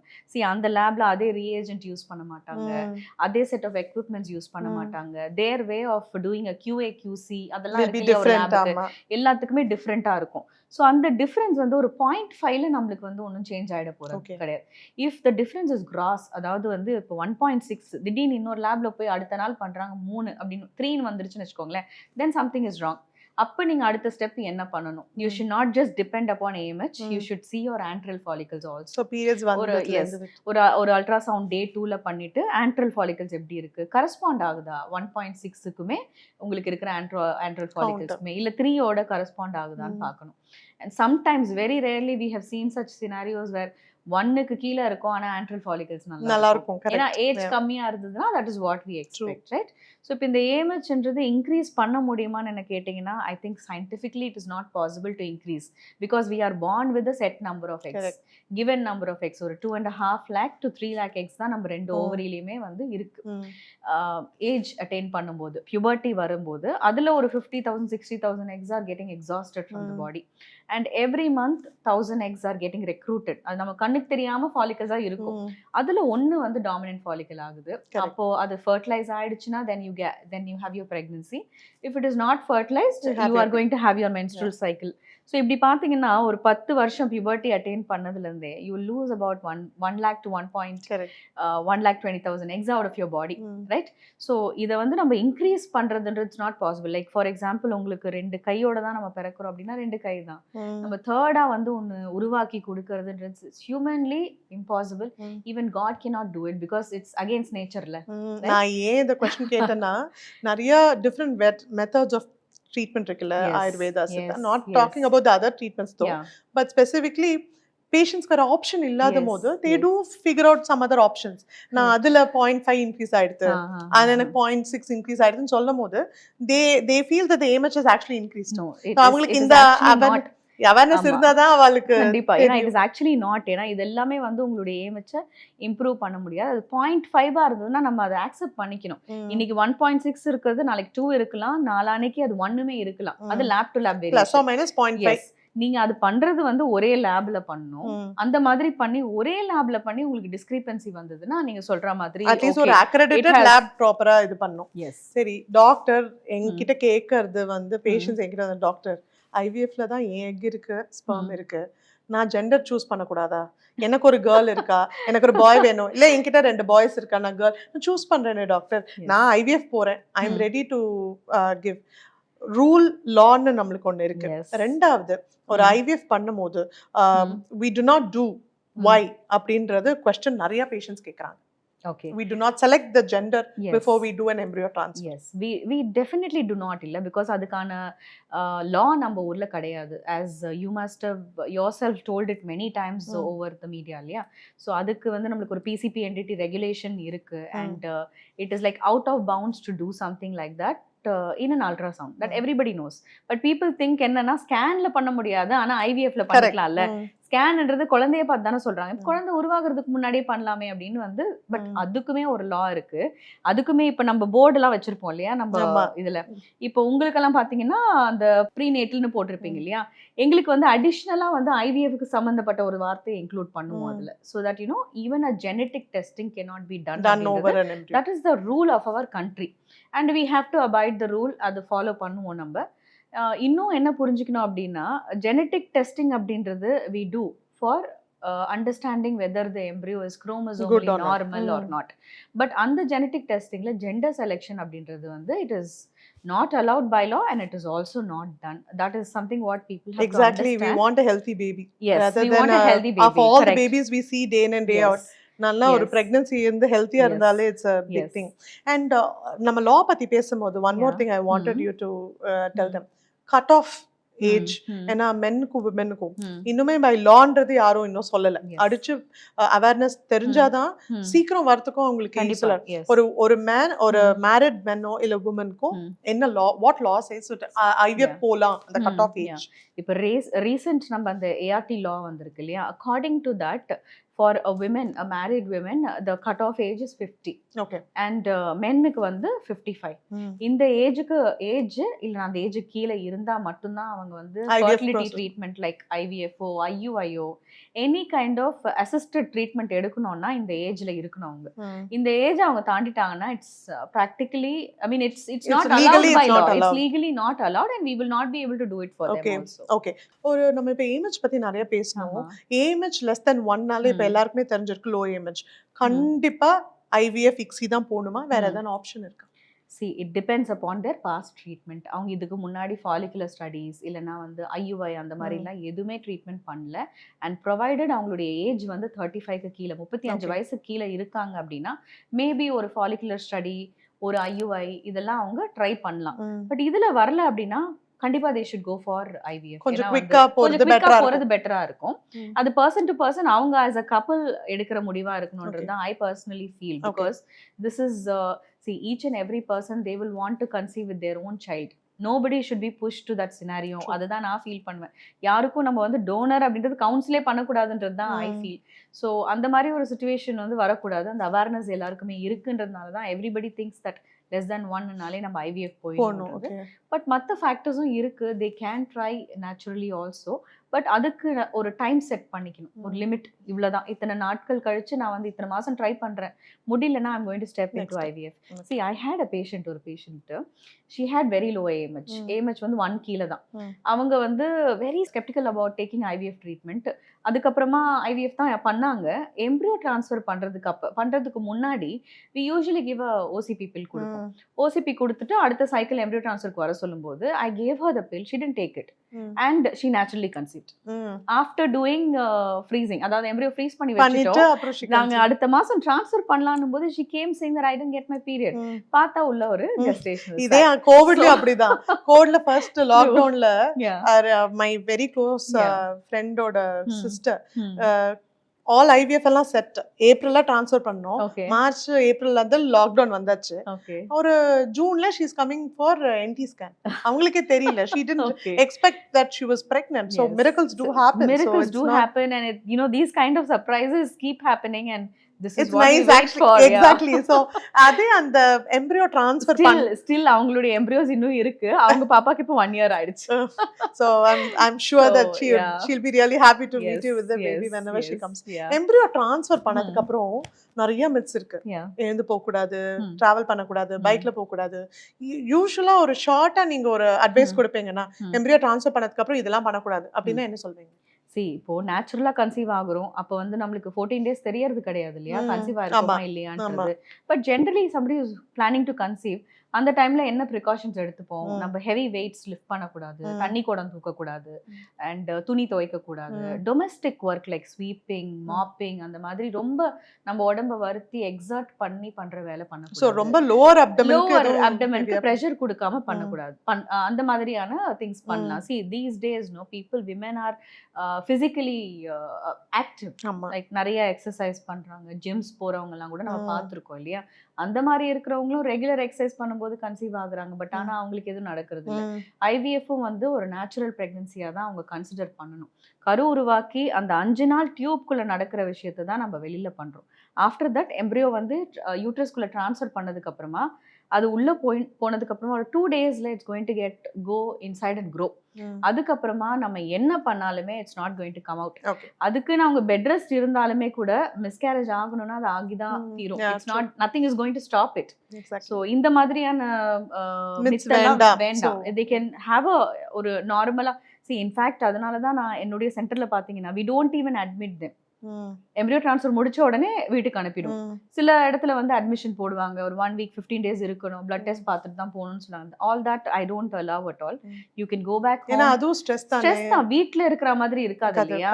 S2: அந்த லேப்ல அதே ரீஏஜென்ட் யூஸ் பண்ண மாட்டாங்க, அதே செட் ஆஃப் எக்யூப்மெண்ட்ஸ் யூஸ் பண்ண மாட்டாங்க, their way of doing a QA QC அதெல்லாம் எல்லாத்துக்குமே டிஃப்ரெண்ட்டாக இருக்கும். ஸோ அந்த டிஃப்ரென்ஸ் வந்து ஒரு 0.5ல நம்மளுக்கு வந்து ஒன்றும் சேஞ்ச் ஆகிட போகிறது கிடையாது. If the difference is cross, அதாவது வந்து இப்போ 1.6 திடீர்னு இன்னொரு லேப்ல போய் அடுத்த நாள் பண்ணுறாங்க 3 அப்படின்னு 3 வந்துருச்சுன்னு வச்சுக்கோங்களேன், தென் சம்திங் இஸ் ராங். அப்போ நீங்கள் அடுத்த ஸ்டெப் என்ன பண்ணணும்? You should not just depend upon AMH, you should see your antral follicles also. ஒரு அல்ட்ராசவுண்ட் டே 2ல பண்ணிட்டு antral follicles எப்படி இருக்கு, கரஸ்பாண்ட் ஆகுதா 1.6க்குமே உங்களுக்கு இருக்கிற antral folliclesமே, இல்லை 3யோட கரஸ்பாண்ட் ஆகுதான்னு பார்க்கணும். And sometimes, very rarely, we have seen such scenarios where 1க்கு கீழே இருக்கும் ஆனா antral follicles நல்லா இருக்கும். ஏன்னா ஏஜ் கம்மியா இருந்ததுன்னா that is what we expect, right? So இப்போ இந்த AMHன்றது இன்க்ரீஸ் பண்ண முடியுமான்னு என்ன கேட்டிங்கன்னா, I think scientifically it is not possible to increase because we are born with a set number of eggs. Given number of eggs, ஒரு 2.5 lakh to 3 lakh eggs தான் நம்ம ரெண்டு ஓவரியிலுமே வந்து இருக்கு. ஏஜ் அட்டைன் பண்ணும்போது, puberty வரும்போது அதுல ஒரு 50,000 60,000 eggs are getting exhausted from the body, and every month 1000 eggs are getting recruited. அது நம்ம கண்ணுக்கு தெரியாம ஃபாலிகல்ஸா இருக்கும், அதுல ஒன்னு வந்து டாமினன்ட் ஃபாலிகல் ஆகுது. அப்போ அது ஃபர்டிலைஸ் ஆயிடுச்சுன்னா then you have your pregnancy. If it is not fertilized, you are going to have your menstrual cycle. So இப்படி பார்த்தீங்கன்னா ஒரு 10 வருஷம் puberty attain பண்ணதுலேருந்தே you will lose about 1 lakh to 1,20,000 eggs out of your body, right? So இதை வந்து நம்ம இன்க்ரீஸ் பண்ணுறதுன்றது it's not possible. Like for example உங்களுக்கு 2 கையோட தான் நம்ம பிறக்கிறோம் அப்படின்னா 2 கை தான். நம்ம தேர்டாக வந்து ஒன்று உருவாக்கி கொடுக்கறதுன்றது humanly impossible. Even God cannot do it because it's against nature-ல.
S1: நான் ஏன் இந்த கொஸ்டின் கேட்டேன்னா, நிறைய டிஃப்ரெண்ட் மெத்தட்ஸ் ஆஃப் treatment இருக்குல்ல, Ayurveda, Siddha, not talking about the other treatments though, but specifically patients க்கு ஆப்ஷன் இல்லாத போது they do figure out some other options. நான் அதுல 0.5 இன்க்ரீஸ் ஆயிடுது, அது எனக்கு 0.6 இன்க்ரீஸ் ஆயிடுதுன்னு சொல்லும் போது they feel that the AMH has actually increased.
S2: No,
S1: அவங்களுக்கு இந்த awareness இருந்தாதான் அவளுக்கு
S2: கண்டிப்பா. ஏன்னா it is actually not. ஏன்னா இது எல்லாமே வந்து உங்களுடைய AMH இம்ப்ரூவ் பண்ண முடியாது. அது 0.5 இருந்ததுன்னா நம்ம அதை அக்செப்ட் பண்ணிக்கணும். இன்னைக்கு 1.6 இருக்கிறது நாளைக்கு 2 இருக்கலாம், நாளானைக்கு அது 1மே இருக்கலாம். அது lab to lab variation.
S1: plus or minus 0.5.
S2: நீங்க அது பண்றது வந்து ஒரே லேப்ல பண்ணணும். அந்த மாதிரி பண்ணி ஒரே லேப்ல பண்ணி உங்களுக்கு டிஸ்கிரிபன்சி வந்ததுன்னா நீங்க சொல்ற மாதிரி
S1: அட்லீஸ்ட் ஒரு அக்ரெடிட்டட் லேப் ப்ராப்பரா இது பண்ணும்.
S2: எஸ்.
S1: சரி, டாக்டர் என்கிட்ட கேட்கறது வந்து பேஷண்ட்ஸ் என்கிட்ட வந்து, டாக்டர் ஐவிஎஃப்ல தான் என் எக் இருக்கு, ஸ்பெர்ம் இருக்கு, நான் ஜெண்டர் சூஸ் பண்ணக்கூடாதா? எனக்கு ஒரு கேர்ள் இருக்கா, எனக்கு ஒரு பாய் வேணும், இல்ல என்கிட்ட 2 பாய்ஸ் இருக்கா, நான் கேர்ள் சூஸ் பண்றேனே டாக்டர், நான் ஐவிஎஃப் போறேன், I am ready to give. Rule லான்னு நம்மளுக்கு ஒன்று இருக்கு. ரெண்டாவது, ஒரு ஐவிஎஃப் பண்ணும்போது we do not do why அப்படின்றது கொஸ்டின் நிறைய பேஷண்ட்ஸ் கேட்குறாங்க.
S2: Okay.
S1: We do not select the gender before we do an embryo transfer.
S2: Yes, we definitely do not illa, because அதுக்கான law நம்ம ஊர்ல கிடையாது. As you must have yourself told it many times over the media இல்லையா? So அதுக்கு வந்து நம்மளுக்கு ஒரு PCP entity regulation இருக்கு, and it is like out of bounds to do something like that in an ultrasound, that everybody knows. But people think என்னன்னா ஸ்கேன்ல பண்ண முடியாது, ஆனா ஐவிஎஃப்ல பண்ணிக்கலாம்ல. ஸ்கேன்ன்றது குழந்தைய பார்த்து தானே சொல்றாங்க, குழந்தை உருவாகிறதுக்கு முன்னாடியே பண்ணலாமே அப்படின்னு வந்து. பட் அதுக்குமே ஒரு லா இருக்கு. அதுக்குமே இப்ப நம்ம போர்டு எல்லாம் வச்சிருப்போம் இல்லையா நம்ம இதுல. இப்போ உங்களுக்கெல்லாம் பாத்தீங்கன்னா அந்த ப்ரீநேட்டல்னு போட்டிருப்பீங்க இல்லையா, எங்களுக்கு வந்து அடிஷ்னலா வந்து ஐவிஎஃப்க்கு சம்பந்தப்பட்ட ஒரு வார்த்தையை இன்க்ளூட் பண்ணுவோம் அதுல. So that you know even a genetic testing cannot be done over an embryo. That is the rule of our country and we have to abide the rule. அது ஃபாலோ பண்ணுவோம் நம்ம. இன்னும் என்ன புரிஞ்சுக்கணும் அப்படின்னா, ஜெனட்டிக் டெஸ்டிங் அப்படின்றது we do for understanding whether the embryo is chromosomally normal or not. But அந்த ஜெனட்டிக் டெஸ்டிங்ல ஜெண்டர் செலெக்ஷன் அப்படின்றது வந்து it is not allowed by law and it is also not done. That is something what people have to understand.
S1: We want a healthy baby.
S2: Yes,
S1: rather
S2: we
S1: than
S2: want a healthy baby.
S1: of all
S2: Correct.
S1: the babies we see day in and day out, நல்ல ஒரு பிரெக்னன்சி இருந்து ஹெல்த்தியா இருந்தாலே it's a big thing. And நம்ம law பத்தி பேசும்போது one more thing I wanted you to tell them. Cut off age. ஏன்னா மென்னுக்கும் விமென்னுக்கும் இன்னுமே பை லான்றது யாரும் இன்னும் சொல்லல. அடிச்சு அவேர்னஸ் தெரிஞ்சாதான் சீக்கிரம் வரத்துக்கும் அவங்களுக்கு ஒரு மேன், ஒரு மேரிட் மென்னோ இல்ல உமனுக்கும் என்ன லா, வாட் லா சேஸ் ஐவிஎஃப் போலாம் அந்த கட் ஆஃப் ஏஜ்.
S2: இப்போ ரீசெண்ட் நம்ம அந்த ஏஆர்டி லா வந்திருக்கு இல்லையா, according to that for a women, a married women, the cut off age is 50.
S1: Okay.
S2: And menனுக்கு வந்து 55. இந்த ஏஜுக்கு இல்ல அந்த ஏஜ் கீழ இருந்தா மட்டும்தான் அவங்க வந்து fertility treatment like IVFO, IUIO, any kind of assisted treatment எடுக்கணும்னா இந்த ஏஜ்ல இருக்கணும் அவங்க. இந்த ஏஜ் அவங்க தாண்டிட்டாங்கன்னா it's practically, I mean it's not allowed by law. It's legally not allowed and we will not be able to do it for them also.
S1: Okay. ஒரு நம்ம இப்ப ஏமேஜ் பத்தி நிறைய பேசணும். ஏமேஜ் less than 1 நாளே இப்ப எல்லாருக்குமே தெரிஞ்சிருக்கு லோ ஏமேஜ். கண்டிப்பா ஐவிஎஃப் இக்ஸி தான் போணுமா, வேற ஏதாவது ஆப்ஷன் இருக்கா?
S2: See, it depends upon their past treatment. அவங்க இதுக்கு முன்னாடி follicular studies இல்லனா வந்து IUI அந்த மாதிரிலாம் எதுவுமே ட்ரீட்மெண்ட் பண்ணல. அண்ட் ப்ரொவைடட் அவங்களுடைய ஏஜ் வந்து 35க்கு கீழே 35 வயசு கீழே இருக்காங்க அப்படின்னா மேபி ஒரு follicular study, ஒரு IUI இதெல்லாம் அவங்க ட்ரை பண்ணலாம். பட் இதுல வரல அப்படின்னா கண்டிப்பா they should go for IVF.
S1: கொஞ்சம் குயிக்கா போறது
S2: பெட்டரா இருக்கும். அது பர்சன் டு பர்சன் அவங்க as a couple எடுக்கிற முடிவா இருக்கணும்ன்றது தான் I personally feel, because this is see, each and every person they will want to conceive with their own child. Nobody should be pushed to that scenario. அதுதான் நான் ஃபீல் பண்ணுவேன். யாருக்கும் நம்ம வந்து டோனர் அப்படின்றது கவுன்சிலே பண்ணக்கூடாதுன்றது தான் I feel. ஸோ அந்த மாதிரி ஒரு சுச்சுவேஷன் வந்து வரக்கூடாது. அந்த அவேர்னஸ் எல்லாருக்குமே இருக்குன்றதுனால தான் everybody thinks that less than 1னாலே நம்ம IVF போயிடணும். பட் மற்ற ஃபேக்டர்ஸும் இருக்கு. they can try naturally also. But அதுக்கு ஒரு டைம் செட் பண்ணிக்கணும், ஒரு லிமிட். இவ்வளவுதான், இத்தனை நாட்கள் கழிச்சு நான் வந்து இத்தனை மாசம் ட்ரை பண்றேன், முடியலன்னா I'm going to step into IVF. See, I had a patient, ஒரு patient, she had very low AMH. AMH வந்து 1 கீழே தான். அவங்க வந்து very skeptical about taking IVF treatment. அதுக்கப்புறமா IVF தான் பண்ணாங்க. எம்ப்ரியோ டிரான்ஸ்ஃபர் பண்றதுக்கு முன்னாடி we usually give a OCP pill கொடுப்போம். OCP கொடுத்துட்டு அடுத்த சைக்கிள் எம்ப்ரியோ டிரான்ஸ்ஃபருக்கு வர சொல்லும்போது I gave her the pill, she didn't take it and she naturally conceived. After doing freezing, அதாவது எம்ப்ரியோ ஃப்ரீஸ் பண்ணி வச்சிட்டோம், நாங்க அடுத்த மாசம் டிரான்ஸ்ஃபர் பண்ணலாம்னும் போது she came saying that I didn't get my period. பார்த்தா உள்ள ஒரு gestation.
S1: இதே கோவிட்ல அப்படிதான். கோவிட்ல ஃபர்ஸ்ட் லாக்டவுன்ல my very close friend-ஓட sister ஆல் ஐவிஎஃப் எல்லாம் செட். ஏப்ரல்ல ட்ரான்ஸ்ஃபர் பண்ணோம், மார்ச் ஏப்ரல்ல இருந்து லாக்டவுன் வந்தாச்சு. ஒரு ஜூன்ல she is coming for NT scan. அவங்களுக்கே தெரியல, she didn't expect that she was pregnant. So miracles do happen.
S2: Miracles do happen, and it, you know, these kind of surprises keep happening and this is
S1: it's
S2: what we
S1: nice
S2: wait
S1: actually
S2: for.
S1: Exactly. So அதே அந்த எம்ப்ரியோ ட்ரான்ஸ்ஃபர்
S2: ஸ்டில் அவங்களுடைய எம்ப்ரியோஸ் இன்னும் இருக்கு. அவங்க பாப்பாக்கு இப்போ 1 இயர் ஆயிடுச்சு.
S1: So I'm sure
S2: So,
S1: that
S2: yeah.
S1: she'll be really happy to meet
S2: Yes,
S1: you with the baby
S2: yes,
S1: whenever she
S2: yes,
S1: comes.
S2: yeah.
S1: Embryo transfer பண்ணதுக்கு அப்புறம் நிறைய மித்ஸ் இருக்கு.
S2: Yeah.
S1: எழுந்து போக கூடாது,
S2: ம்.
S1: டிராவல் பண்ண கூடாது,
S2: ம்.
S1: பைக்ல போக கூடாது. யூசுவலா ஒரு ஷார்ட்டா நீங்க ஒரு அட்வைஸ்
S2: ம்.
S1: கொடுப்பீங்கன்னா,
S2: ம்.
S1: எம்ப்ரியோ ட்ரான்ஸ்ஃபர் பண்ணதுக்கு அப்புறம் இதெல்லாம் பண்ணக்கூடாது அப்படின்னா என்ன சொல்வீங்க?
S2: இப்போ நேச்சுரலா கன்சீவ் ஆகுறோம். அப்போ வந்து நம்மளுக்கு 14 டேஸ் தெரியறது கிடையாது இல்லையா? கன்சீவ் ஆயிருக்கோமா
S1: ஆமா.
S2: இல்லையான்றது. But generally somebody is planning to conceive. அந்த டைம்ல என்ன ப்ரிகாஷன்ஸ் எடுத்துப்போம்? நம்ம ஹெவி வெயிட்ஸ் லிஃப்ட் பண்ணக்கூடாது, தண்ணி குடம் தூக்கக்கூடாது, அண்ட் துணி துவைக்கக்கூடாது. Domestic work like sweeping, mopping அந்த மாதிரி ரொம்ப நம்ம உடம்ப வருத்தி எக்ஸர்ட் பண்ணி பண்ற வேலை
S1: ஸோ
S2: பண்ணக்கூடாது.
S1: ரொம்ப லோவர்
S2: லோவர்
S1: அப்டமனுக்கு
S2: அப்டமனுக்கு ப்ரெஷர் கொடுக்காம பண்ணக்கூடாது. அந்த மாதிரியான திங்ஸ் பண்ணலாம். See these days no people women are physically active.
S1: ஆமா.
S2: லைக் நிறைய எக்ஸசைஸ் பண்றாங்க. ஜிம்ஸ் போறவங்க எல்லாம் கூட நம்ம பார்த்திருக்கோம் இல்லையா? அந்த மாதிரி இருக்கிறவங்களும் ரெகுலர் எக்ஸசைஸ் பண்ணும்போது கன்சீவ் ஆகுறாங்க. பட் ஆனா அவங்களுக்கு எதுவும் நடக்கிறது இல்ல. ஐவிஎஃப்பும் வந்து ஒரு நேச்சுரல் பிரெக்னன்சியா தான் அவங்க கன்சிடர் பண்ணணும். கரு உருவாக்கி அந்த 5 நாள் டியூப்குள்ள நடக்கிற விஷயத்தை தான் நம்ம வெளியில பண்றோம். ஆஃப்டர் தட் எம்ப்ரியோ வந்து யூட்ரஸ்குள்ள ட்ரான்ஸ்ஃபர் பண்ணதுக்கு அப்புறமா அது உள்ள போனதுக்கு அப்புறமா ஒரு 2 டேஸ்ல it's going to go inside and grow. அதுக்கப்புறமா நம்ம என்ன பண்ணாலுமே it's not going to come out. அதுக்குன்னு அவங்க பெட் ரெஸ்ட் இருந்தாலுமே கூட மிஸ்கேரேஜ் ஆகணும்னா அது ஆகிதான் தீரும். It's not nothing is going to stop it. So இந்த மாதிரியான மித்தெல்லாம் வேண்டாம். தே கேன் ஹாவ் ஒரு நார்மலா இன்ஃபேக்ட் அதனால தான் நான் என்னுடைய சென்டர்ல பாத்தீங்கன்னா we don't even admit them. Embryo transfer முடிச்ச உடனே வீட்டுக்கு அனுப்பிடுவோம். சில இடத்துல வந்து அட்மிஷன் போடுவாங்க. ஒரு 1 வீக் 15 டேஸ் இருக்கணும், பிளட் டெஸ்ட் பார்த்துட்டு தான் போகணும்னு சொன்னாங்க. All that I don't allow at all. You can go back home.
S1: ஏன்னா அதுவும் ஸ்ட்ரெஸ்
S2: தான். வீட்ல இருக்கிற மாதிரி இருக்காது இல்லையா?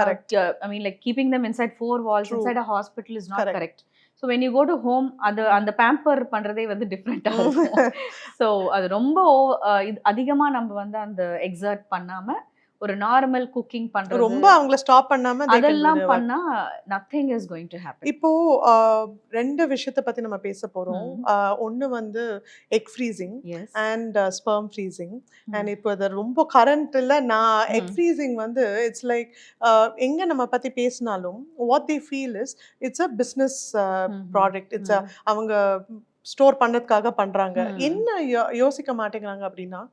S2: I mean like keeping them inside 4 walls inside a hospital is not correct. So when you go to home அந்த பேம்பர் பண்றதே வந்து டிஃப்ரெண்டா இருக்கும். ஸோ அது ரொம்ப அதிகமா நம்ம வந்து அந்த எக்ஸர்ட் பண்ணாம ஒரு நார்மல் குக்கிங் பண்றது,
S1: ரொம்ப அவங்கள ஸ்டாப் பண்ணாம
S2: அதெல்லாம் பண்ணா nothing is going to happen.
S1: இப்போ ரெண்டு விஷயத்தை பத்தி நம்ம பேச போறோம். ஒன்னு வந்து egg freezing and sperm freezing. And இப்போ அது ரொம்ப கரண்ட்ல நான் எக் ஃப்ரீசிங் வந்து இட்ஸ் லைக் எங்க நம்ம பத்தி பேசினாலும் what they feel is it's a business product. It's அவங்க ஸ்டோர் பண்ணதுக்காக பண்றாங்க. என்ன யோசிக்க மாட்டேங்கிறாங்க அப்படின்னா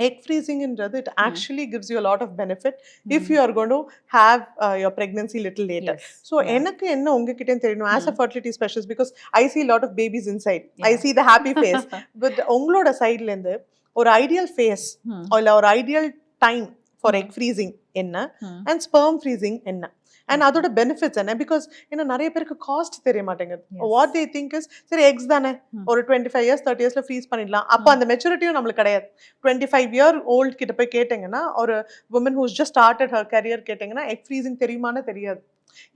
S1: egg freezing inradhu it actually gives you a lot of benefit if you are going to have your pregnancy little later. So enakku enna unga kitta theriyum as a fertility specialist, because I see a lot of babies inside. I see the happy face, but ungaloda side la indu or ideal face or ideal time for egg freezing enna and sperm freezing enna and அதோட பெனிஃபிட்ஸ் என்ன? பிகாஸ் ஏன்னா நிறைய பேருக்கு காஸ்ட் தெரிய மாட்டேங்குது. வாட் தே திங்க் இஸ் சரி எக்ஸ் தானே ஒரு 25 இயர்ஸ் 30 இயர்ஸ்ல ஃப்ரீஸ் பண்ணிடலாம். அப்போ அந்த மெச்சூரிட்டியும் நம்மளுக்கு கிடையாது. 25 இயர் ஓல்ட் கிட்ட போய் கேட்டீங்கன்னா, ஒரு woman who's just started her career கேட்டீங்கன்னா எக் ஃப்ரீசிங் தெரியுமான்னு தெரியாது.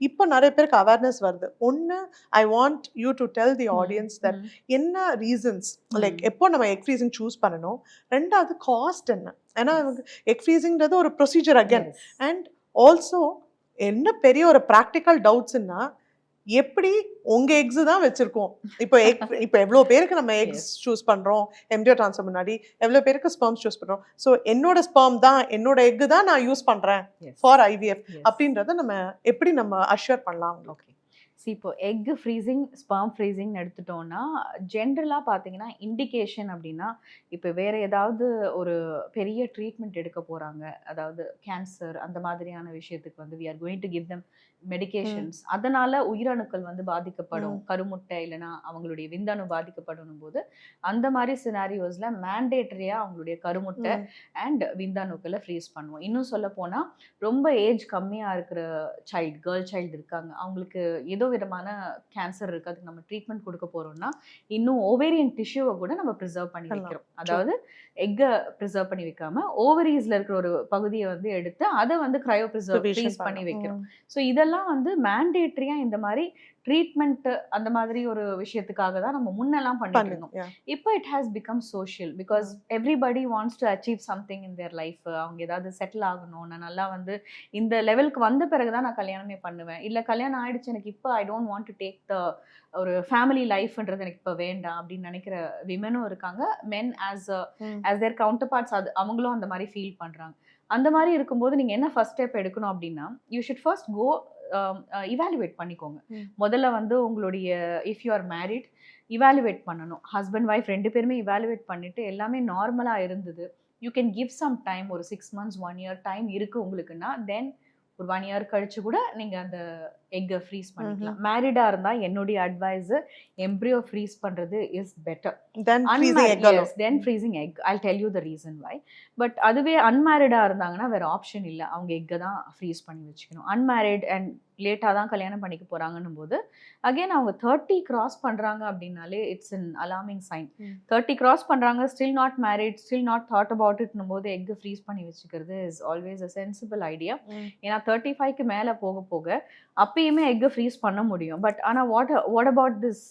S1: இப்போ நிறைய பேருக்கு அவேர்னஸ் வருது. ஒன்னு I want you to tell the audience that என்ன ரீசன்ஸ் லைக் எப்போ நம்ம எக் ஃப்ரீசிங் சூஸ் பண்ணணும், ரெண்டாவது காஸ்ட் என்ன. ஏன்னா எக் ஃப்ரீசிங்கிறது ஒரு ப்ரொசீஜர் அகேன். அண்ட் ஆல்சோ என்ன பெரிய ஒரு ப்ராக்டிக்கல் டவுட்ஸ்னா எப்படி உங்க எக்ஸ் தான் வச்சிருக்கோம். இப்போ எவ்வளோ பேருக்கு நம்ம எக்ஸ் சூஸ் பண்றோம் எம்ப்ரியோ ட்ரான்ஸ்ஃபர் முன்னாடி, எவ்வளோ பேருக்கு ஸ்பெர்ம் சூஸ் பண்றோம். ஸோ என்னோட ஸ்பெர்ம் தான் என்னோட எக் தான் நான் யூஸ் பண்றேன் ஃபார் ஐவிஎஃப் அப்படின்றத நம்ம எப்படி நம்ம அஷ்யூர் பண்ணலாம்.
S2: ஓகே, இப்போ எக் ஃப்ரீசிங் ஸ்பெர்ம் ஃப்ரீசிங் எடுத்துட்டோம்னா ஜென்ரலாக பார்த்தீங்கன்னா இண்டிகேஷன் அப்படின்னா இப்போ வேறு ஏதாவது ஒரு பெரிய ட்ரீட்மெண்ட் எடுக்க போகிறாங்க, அதாவது கேன்சர் அந்த மாதிரியான விஷயத்துக்கு வந்து we are going to give them medications. அதனால உயிரணுக்கள் வந்து பாதிக்கப்படும், கருமுட்டை இல்லைன்னா அவங்களுடைய விந்தணு பாதிக்கப்படும் போது அந்த மாதிரி சினாரியோஸ்ல மேண்டேட்டரியா அவங்களுடைய கருமுட்டை அண்ட் விந்தணுக்களை ஃப்ரீஸ் பண்ணுவோம். இன்னும் சொல்ல போனால் ரொம்ப ஏஜ் கம்மியாக இருக்கிற சைல்டு, கேர்ள் சைல்டு இருக்காங்க, அவங்களுக்கு ஏதோ விதமான கேன்சர் இருக்கு, அதுக்கு நம்ம ட்ரீட்மெண்ட் கொடுக்க போறோம்னா இன்னும் ஓவேரியன் டிஷ்யூவை கூட நம்ம ப்ரிசர்வ் பண்ணி வைக்கிறோம். அதாவது எக்கை ப்ரிசர்வ் பண்ணி வைக்காம ஓவரீஸ்ல இருக்கிற ஒரு பகுதியை வந்து எடுத்து அதை வந்து கிரையோ ஃப்ரீஸ் பண்ணி வைக்கிறோம். ஸோ இதெல்லாம் வந்து மேண்டேட்டரியா இந்த மாதிரி ட்ரீட்மெண்ட் அந்த மாதிரி ஒரு விஷயத்துக்காக தான் நம்ம முன்னெல்லாம் பண்ணிட்டு இருந்தோம். இப்போ it has become social because everybody wants to achieve something in their life. அவங்க ஏதாவது செட்டில் ஆகணும், நான் நல்லா வந்து இந்த லெவலுக்கு வந்த பிறகுதான் நான் கல்யாணமே பண்ணுவேன், இல்லை கல்யாணம் ஆயிடுச்சு எனக்கு இப்போ I don't want to take the ஒரு ஃபேமிலி லைஃப்ன்றது எனக்கு இப்போ வேண்டாம் அப்படின்னு நினைக்கிற விமனும் இருக்காங்க. மென் ஆஸ் தேர் கவுண்டர் பார்ட்ஸ் அது அவங்களும் அந்த மாதிரி ஃபீல் பண்றாங்க. அந்த மாதிரி இருக்கும்போது நீங்க என்ன ஃபர்ஸ்ட் ஸ்டெப் எடுக்கணும் அப்படின்னா you should first go evaluate பண்ணிக்கோங்க.
S1: ம்.
S2: முதல்ல வந்து உங்களுடைய if you are married evaluate பண்ணணும். ஹஸ்பண்ட் ஒய்ஃப் 2 பேருமே இவாலுவேட் பண்ணிட்டு எல்லாமே நார்மலா இருந்தது. You can give some time, ஒரு 6 மந்த்ஸ் 1 இயர் டைம் இருக்கு உங்களுக்குன்னா, தென் ஒரு 1 இயர் கழிச்சு கூட நீங்க அந்த எக்க ஃப்ரீஸ் பண்ணிக்கலாம். மேரிடா இருந்தா என்னுடைய அட்வைஸ் எம்ப்ரியோ ஃப்ரீஸ் பண்றது is better.
S1: Then freezing egg
S2: Yes, then freezing egg. I'll tell you the reason why. But அதுவே அன்மேரிடா இருந்தாங்கன்னா வேற ஆப்ஷன் இல்ல. அவங்க எக்க தான் ஃப்ரீஸ் பண்ணி வச்சுக்கணும். அன்மேரிட் அண்ட் லேட்டா தான் கல்யாணம் பண்ணிக்க போறாங்கன்னும் போது அகைன் அவங்க 30 கிராஸ் பண்றாங்க அப்படின்னாலே it's an alarming sign. 30 cross பண்றாங்க, still not married, still not thought about இட்னும் போது எக் ஃப்ரீஸ் பண்ணி வச்சுக்கிறது is always a sensible idea. ஏன்னா 35க்கு மேல போக போக அப்பயுமே எக் ஃப்ரீஸ் பண்ண முடியும். பட் ஆனா what about this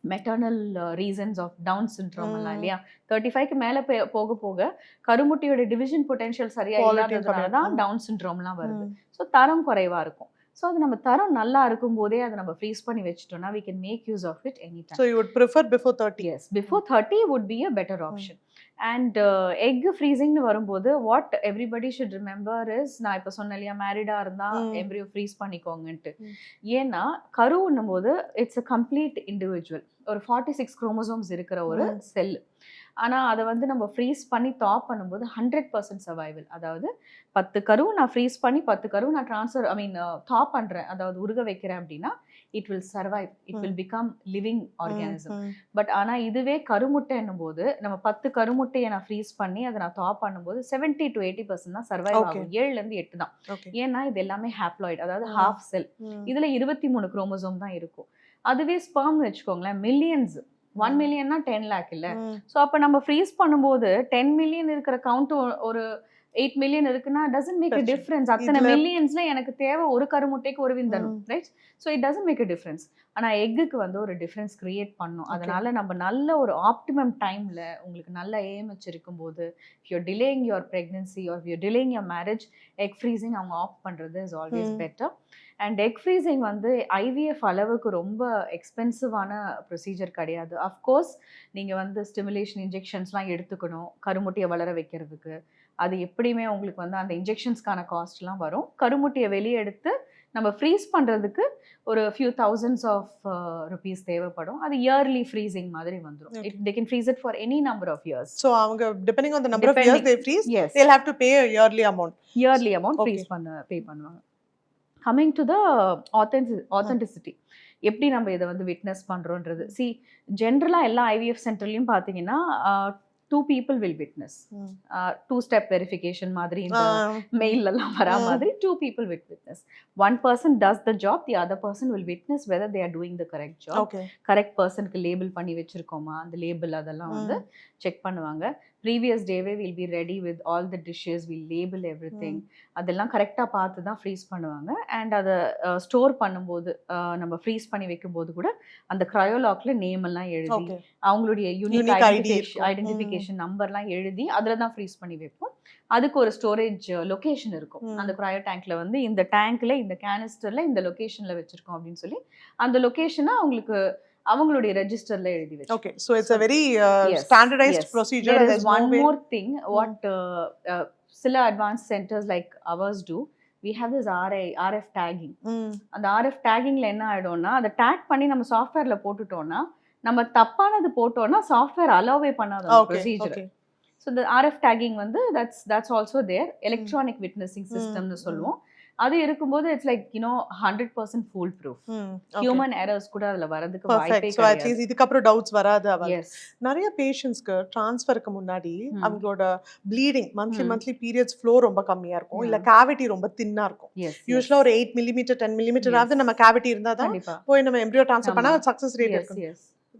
S2: maternal reasons of Down syndrome எல்லாம் இல்லையா? 35க்கு மேல போக போக கருமுட்டியோட டிவிஷன் பொட்டன்ஷியல் சரியா இல்லாததுனால தான் டவுன் சிண்ட்ரோம்லாம் வருது. ஸோ தரம் குறைவா இருக்கும். ஸோ அது நம்ம தரம் நல்லா இருக்கும் போதே அதை நம்ம ஃப்ரீஸ் பண்ணி வச்சுட்டோம்னா we can make use of it anytime.
S1: So you would prefer before 30?
S2: Yes, before 30 would be a better option. And egg freezing னு வரும்போது what everybody should remember is, நான் இப்போ சொன்னேன் இல்லையா மேரிடா இருந்தா எம்ப்ரியோ ஃப்ரீஸ் பண்ணிக்கோங்கன்ட்டு. ஏன்னா கருவுன்னும் போது இட்ஸ் a complete individual. ஒரு 46 குரோமோசோம்ஸ் இருக்கிற ஒரு செல். ஆனா அதை வந்து நம்ம ஃப்ரீஸ் பண்ணி தாப் பண்ணும்போது 100% சர்வைவல். அதாவது 10 கரு நான் ஃப்ரீஸ் பண்ணி 10 கரு நான் ட்ரான்ஸ்ஃபர் தாப் பண்றேன், அதாவது உருக வைக்கிறேன் அப்படின்னா it will survive, it will become living organism. But ஆனா இதுவே கருமுட்டை என்னும் போது நம்ம 10 கருமுட்டையை நான் ஃப்ரீஸ் பண்ணி அதை நான் தாப் பண்ணும்போது 70 to 80% தான் சர்வைவ் ஆகும். 7ல இருந்து 8 தான். ஏன்னா இது எல்லாமே ஹாப்ளாய்டு, அதாவது ஹாஃப் செல். இதுல 23 குரோமோசோம் தான் இருக்கும். அதுவே ஸ்பெர்ம் வச்சுக்கோங்களேன், மில்லியன்ஸ், 1 மில்லியன்னா 10 லேக் இல்ல. ஸோ அப்போ நம்ம ஃப்ரீஸ் பண்ணும்போது 10 மில்லியன் இருக்கிற கவுண்ட் ஒரு 8 மில்லியன் இருக்குன்னா டசன்ட் மேக் a difference. அத்தனை மில்லியன்ஸ்ல எனக்கு தேவை ஒரு கருமுட்டைக்கு ஒரு விந்தணு, right? So it doesn't make a difference. ஆனா எக்குக்கு வந்து ஒரு டிஃபரன்ஸ் கிரியேட் பண்ணும். அதனால நம்ம நல்ல ஒரு ஆப்டிமம் டைம்ல உங்களுக்கு நல்ல ஏஎம்ஹெச் இருக்கும்போது you're delaying your pregnancy or you're delaying your marriage, egg freezing அவங்க ஆஃப் பண்றது is always better. And egg freezing வந்து ஐவிஎஃப் அளவுக்கு ரொம்ப எக்ஸ்பென்சிவான ப்ரொசீஜர் கிடையாது. அஃப்கோர்ஸ் நீங்கள் வந்து ஸ்டிமுலேஷன் இன்ஜெக்ஷன்ஸ்லாம் எடுத்துக்கணும் கருமுட்டியை வளர வைக்கிறதுக்கு. அது எப்படியுமே உங்களுக்கு வந்து அந்த இன்ஜெக்ஷன்ஸ்க்கான காஸ்ட்லாம் வரும். கருமுட்டியை வெளியே எடுத்து நம்ம ஃப்ரீஸ் பண்ணுறதுக்கு ஒரு ஃபியூ thousands of rupees தேவைப்படும். அது இயர்லி ஃப்ரீசிங் மாதிரி வந்துடும். They can freeze it for any number of years.
S1: So அவங்க depending on the number of years they freeze, they'll have to pay a yearly amount.
S2: Freeze pay பண்ணுவாங்க. கம்மிங் டு த ஆத்தென்டிசிட்டி, எப்படி நம்ம இதை வந்து விட்னஸ் பண்ணுறோன்றது. சி ஜென்ரலாக எல்லா ஐவிஎஃப் சென்டர்லையும் பார்த்தீங்கன்னா 2 people will witness. 2-step verification மாதிரி இந்த மெயிலெல்லாம் வரா மாதிரி 2 people will witness. One person does the job, the other person will witness whether they are doing the correct job. Correct பர்சனுக்கு லேபிள் பண்ணி வச்சிருக்கோமா, அந்த லேபிள் அதெல்லாம் வந்து செக் பண்ணுவாங்க. Previous day we will be ready with all the dishes, will label everything. அதெல்லாம் கரெக்டாக பார்த்து தான் ஃப்ரீஸ் பண்ணுவாங்க. அண்ட் அதை ஸ்டோர் பண்ணும்போது நம்ம ஃப்ரீஸ் பண்ணி வைக்கும்போது கூட அந்த க்ரையோலாக்ல நேம் எல்லாம் எழுதி அவங்களுடைய யூனிக் ஐடென்டிஃபிகேஷன் நம்பர்லாம் எழுதி அதில் தான் ஃப்ரீஸ் பண்ணி வைப்போம். அதுக்கு ஒரு ஸ்டோரேஜ் லொகேஷன் இருக்கும். அந்த க்ரையோ டேங்க்ல வந்து இந்த டேங்க்ல இந்த கேனிஸ்டர்ல இந்த லொகேஷன்ல வச்சிருக்கோம் அப்படின்னு சொல்லி அந்த லொகேஷனை அவங்களுக்கு அவங்களுடைய ரெஜிஸ்டர்ல எழுதி வச்சு.
S1: Okay, so it's a very standardized procedure.
S2: There is one more thing what சில advanced centers like ours do. We have this RF tagging. அந்த RF taggingல என்ன ஆயிடும்னா அதை டேக் பண்ணி நம்ம சாஃப்ட்வேர்ல போட்டுட்டோம்னா நம்ம தப்பானது போட்டோம்னா சாஃப்ட்வேர் அலோவே பண்ணாத procedure. So the RF tagging வந்து that's also there. Electronic witnessing system னு சொல்லுவோம். அது இருக்கும்போது it's like 100% full proof. Human errors கூட அதுல வரதுக்கு வாய்ப்பே கிடையாது.
S1: இதுக்கு அப்புறம் டவுட்ஸ் வராது. நிறைய பேஷண்ட்ஸ்க்கு ட்ரான்ஸ்ஃபருக்கு முன்னாடி அவங்களோட ப்ளீடிங் மந்த்லி பீரியட்ஸ் ஃப்ளோ ரொம்ப கம்மியா இருக்கும், இல்ல கேவிட்டி ரொம்ப தின்னா இருக்கும். யூசுவலா ஒரு 8 மில்லிமீட்டர் 10 மில்லிமீட்டர் ஆகுது நம்ம கேவிட்டி இருந்தா தான் போய் நம்ம எம்ப்ரியோ ட்ரான்ஸ்ஃபர் பண்ணா சக்சஸ் ரேட் இருக்கு.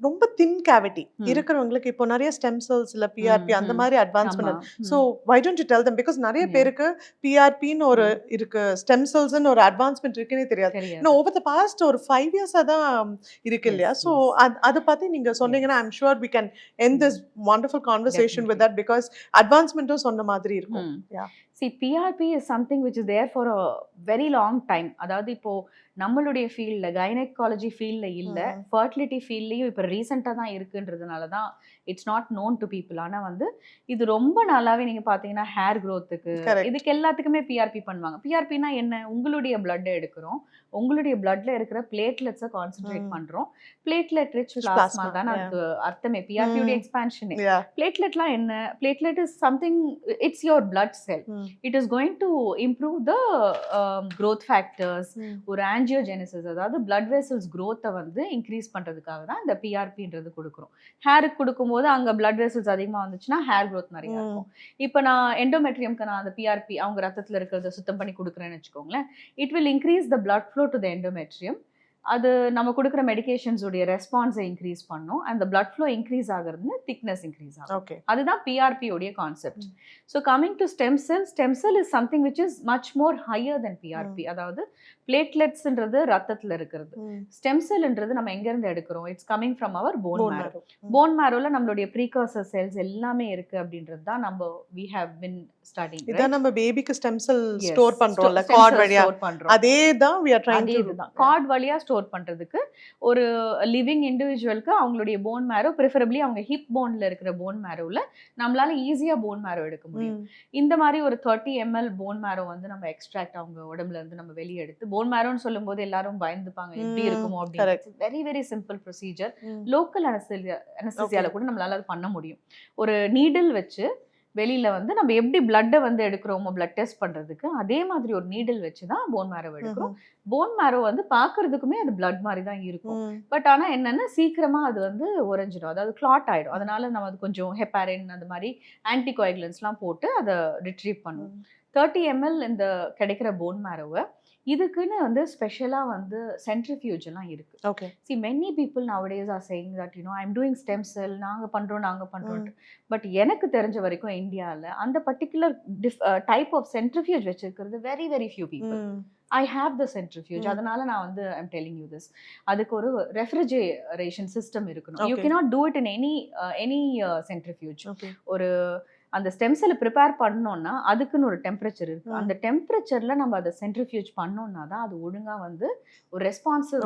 S1: ரொம்ப தின் கேவிட்டி இருக்கிறவங்களுக்கு இப்போ நிறைய ஸ்டெம் செல்ஸ் இல்ல பிஆர்பி அந்த மாதிரி அட்வான்ஸ் பண்ணது. So why don't you tell them, because நிறைய பேருக்கு பிஆர்பின்னு ஒரு இருக்கு, ஸ்டெம் செல்ஸ்ன்னு ஒரு அட்வான்ஸ்மெண்ட் இருக்குன்னே தெரியாது. இன்னும் ஓவர் த பாஸ்ட் ஒரு 5 இயர்ஸா தான் இருக்கு இல்லையா? ஸோ அதை பத்தி நீங்க சொன்னீங்கன்னா I'm sure we can end this wonderful conversation with that, because அட்வான்ஸ்மெண்ட்டும் சொன்ன மாதிரி இருக்கும்.
S2: PRP is something which is there for a very long time. அதாவது இப்போ நம்மளுடைய ஃபீல்ட்ல கைனகாலஜி ஃபீல்ட்ல இல்ல, ஃபர்டிலிட்டி ஃபீல்ட்லயும் இப்போ ரீசெண்டாக தான் இருக்குன்றதுனால தான் it's not known to people. ஆனால் வந்து இது ரொம்ப நாளாவே நீங்க பாத்தீங்கன்னா ஹேர் க்ரோத்துக்கு இதுக்கு எல்லாத்துக்குமே பிஆர்பி பண்ணுவாங்க. பிஆர்பினா என்ன? உங்களுடைய பிளட்டை எடுக்கிறோம், உங்களுடைய பிளட்ல இருக்கிற பிளேட்லெட்ஸை கான்சென்ட்ரேட் பண்றோம். பிளேட்லெட் ரிச் பிளாஸ்மா தான் அதுக்கு அர்த்தமே, பிஆர்பியோட எக்ஸ்பான்ஷனே. பிளேட்லெட்லாம் என்ன? Platelet is something, it's your blood cell. It is going to improve the growth factors, ஒரு ஆஞ்சியோஜெனிசிஸ், அதாவது பிளட் வெசல்ஸ் growth-ஐ வந்து இன்க்ரீஸ் பண்றதுக்காக தான் இந்த பிஆர்பின்றது கொடுக்குறோம். ஹேருக்கு கொடுக்கும்போது அங்க பிளட் வெசல்ஸ் அதிகமா வந்துச்சுன்னா ஹேர் growth நிறைய இருக்கும். இப்போ நான் எண்டோமெட்ரியம்க்கு நான் அந்த பிஆர்பி அவங்க ரத்தத்துல இருக்கிறத சுத்தம் பண்ணி கொடுக்குறேன்னு வச்சுக்கோங்களேன், it will increase the blood flow to the endometrium. அது நம்ம கொடுக்குற மெடிகேஷன்ஸ் உடைய ரெஸ்பான்ஸை இன்க்ரீஸ் பண்ணும். அந்த பிளட் ஃப்ளோ இன்க்ரீஸ் ஆகிறது திக்னஸ் இன்க்ரீஸ் ஆகும். அதுதான் பிஆர்பி உடைய concept. So coming to stem cell is something which is much more higher than PRP. அதாவது பிளேட்லெட்ஸ்ன்றது ரத்தத்தில் இருக்கிறது, ஸ்டெம் செல்ன்றது நம்ம எங்கேருந்து எடுக்கிறோம்? It's coming from our bone marrow. Bone மேரோல நம்மளுடைய ப்ரீகர்சர் செல்ஸ் எல்லாமே இருக்கு அப்படின்றது தான் நம்ம வி ஹேவ் பின் ஸ்டடிங்.
S1: இதான் நம்ம பேபிக்கு ஸ்டெம் செல் ஸ்டோர் பண்றோம்ல கார்ட் வழியா, அதே தான் we are trying to
S2: card வழியா ஸ்டோர் பண்றதுக்கு ஒரு லிவிங் இண்டிவிஜுவலுக்கு அவங்களுடைய போன் மேரோ, ப்ரிஃபரபிளி அவங்க ஹிப் போன்ல இருக்கிற போன் மேரோல நம்மளால ஈஸியா போன் மேரோ எடுக்க முடியும். இந்த மாதிரி ஒரு 30 ml போன் மேரோ வந்து நம்ம எக்ஸ்ட்ராக்ட் அவங்க உடம்புல இருந்து நம்ம வெளியே எடுத்து, போன் மேரோன்னு சொல்லும் போது எல்லாரும் பயந்துப்பாங்க எப்படி இருக்குமோ அப்படின்னு. Very very simple procedure. Local அனஸ்தீசியால கூட நம்மளால அது பண்ண முடியும். ஒரு நீடில் வச்சு வெளியில வந்து நம்ம எப்படி பிளட்டை வந்து எடுக்கிறோமோ பிளட் டெஸ்ட் பண்றதுக்கு, அதே மாதிரி ஒரு நீடில் வச்சு தான் போன் மேரோ எடுக்கிறோம். போன் மேரோ வந்து பாக்குறதுக்குமே அது பிளட் மாதிரி தான் இருக்கும். பட் ஆனா என்னன்னா சீக்கிரமா அது வந்து உறைஞ்சிடும், அதாவது கிளாட் ஆயிடும். அதனால நம்ம அது கொஞ்சம் ஹெப்பாரின் அந்த மாதிரி ஆன்டிகோயாகுலன்ஸ்லாம் போட்டு அதை ரிட்ரீவ் பண்ணுவோம். 30 ml இந்த கிடைக்கிற போன் மேரோவை இதுக்குன்னு வந்து ஸ்பெஷலாக வந்து சென்ட்ரிஃபியூஜ் எல்லாம் இருக்கு.
S1: Okay.
S2: See, many people nowadays are saying that, you know, I'm doing stem cell, நாங்க பண்றோம். பட் எனக்கு தெரிஞ்ச வரைக்கும் இந்தியாவில் அந்த பர்டிகுலர் டைப் ஆஃப் சென்ட்ரிஃபியூஜ் வச்சிருக்கிறது very very few people. I have the centrifuge. அதனால நான் வந்து I'm telling you this. அதுக்கு ஒரு ரெஃப்ரிஜரேஷன் சிஸ்டம் இருக்கணும். You cannot do it in any centrifuge. ஒரு அந்த ஸ்டெம் செல்லை ப்ரிப்பேர் பண்ணோம்னா அதுக்குன்னு ஒரு டெம்பரேச்சர் இருக்கு. அந்த டெம்பரேச்சர்ல நம்ம அதை சென்ட்ரிஃபியூஜ் பண்ணோம்னா தான் அது ஒழுங்கா வந்து ஒரு ரெஸ்பான்சிவ்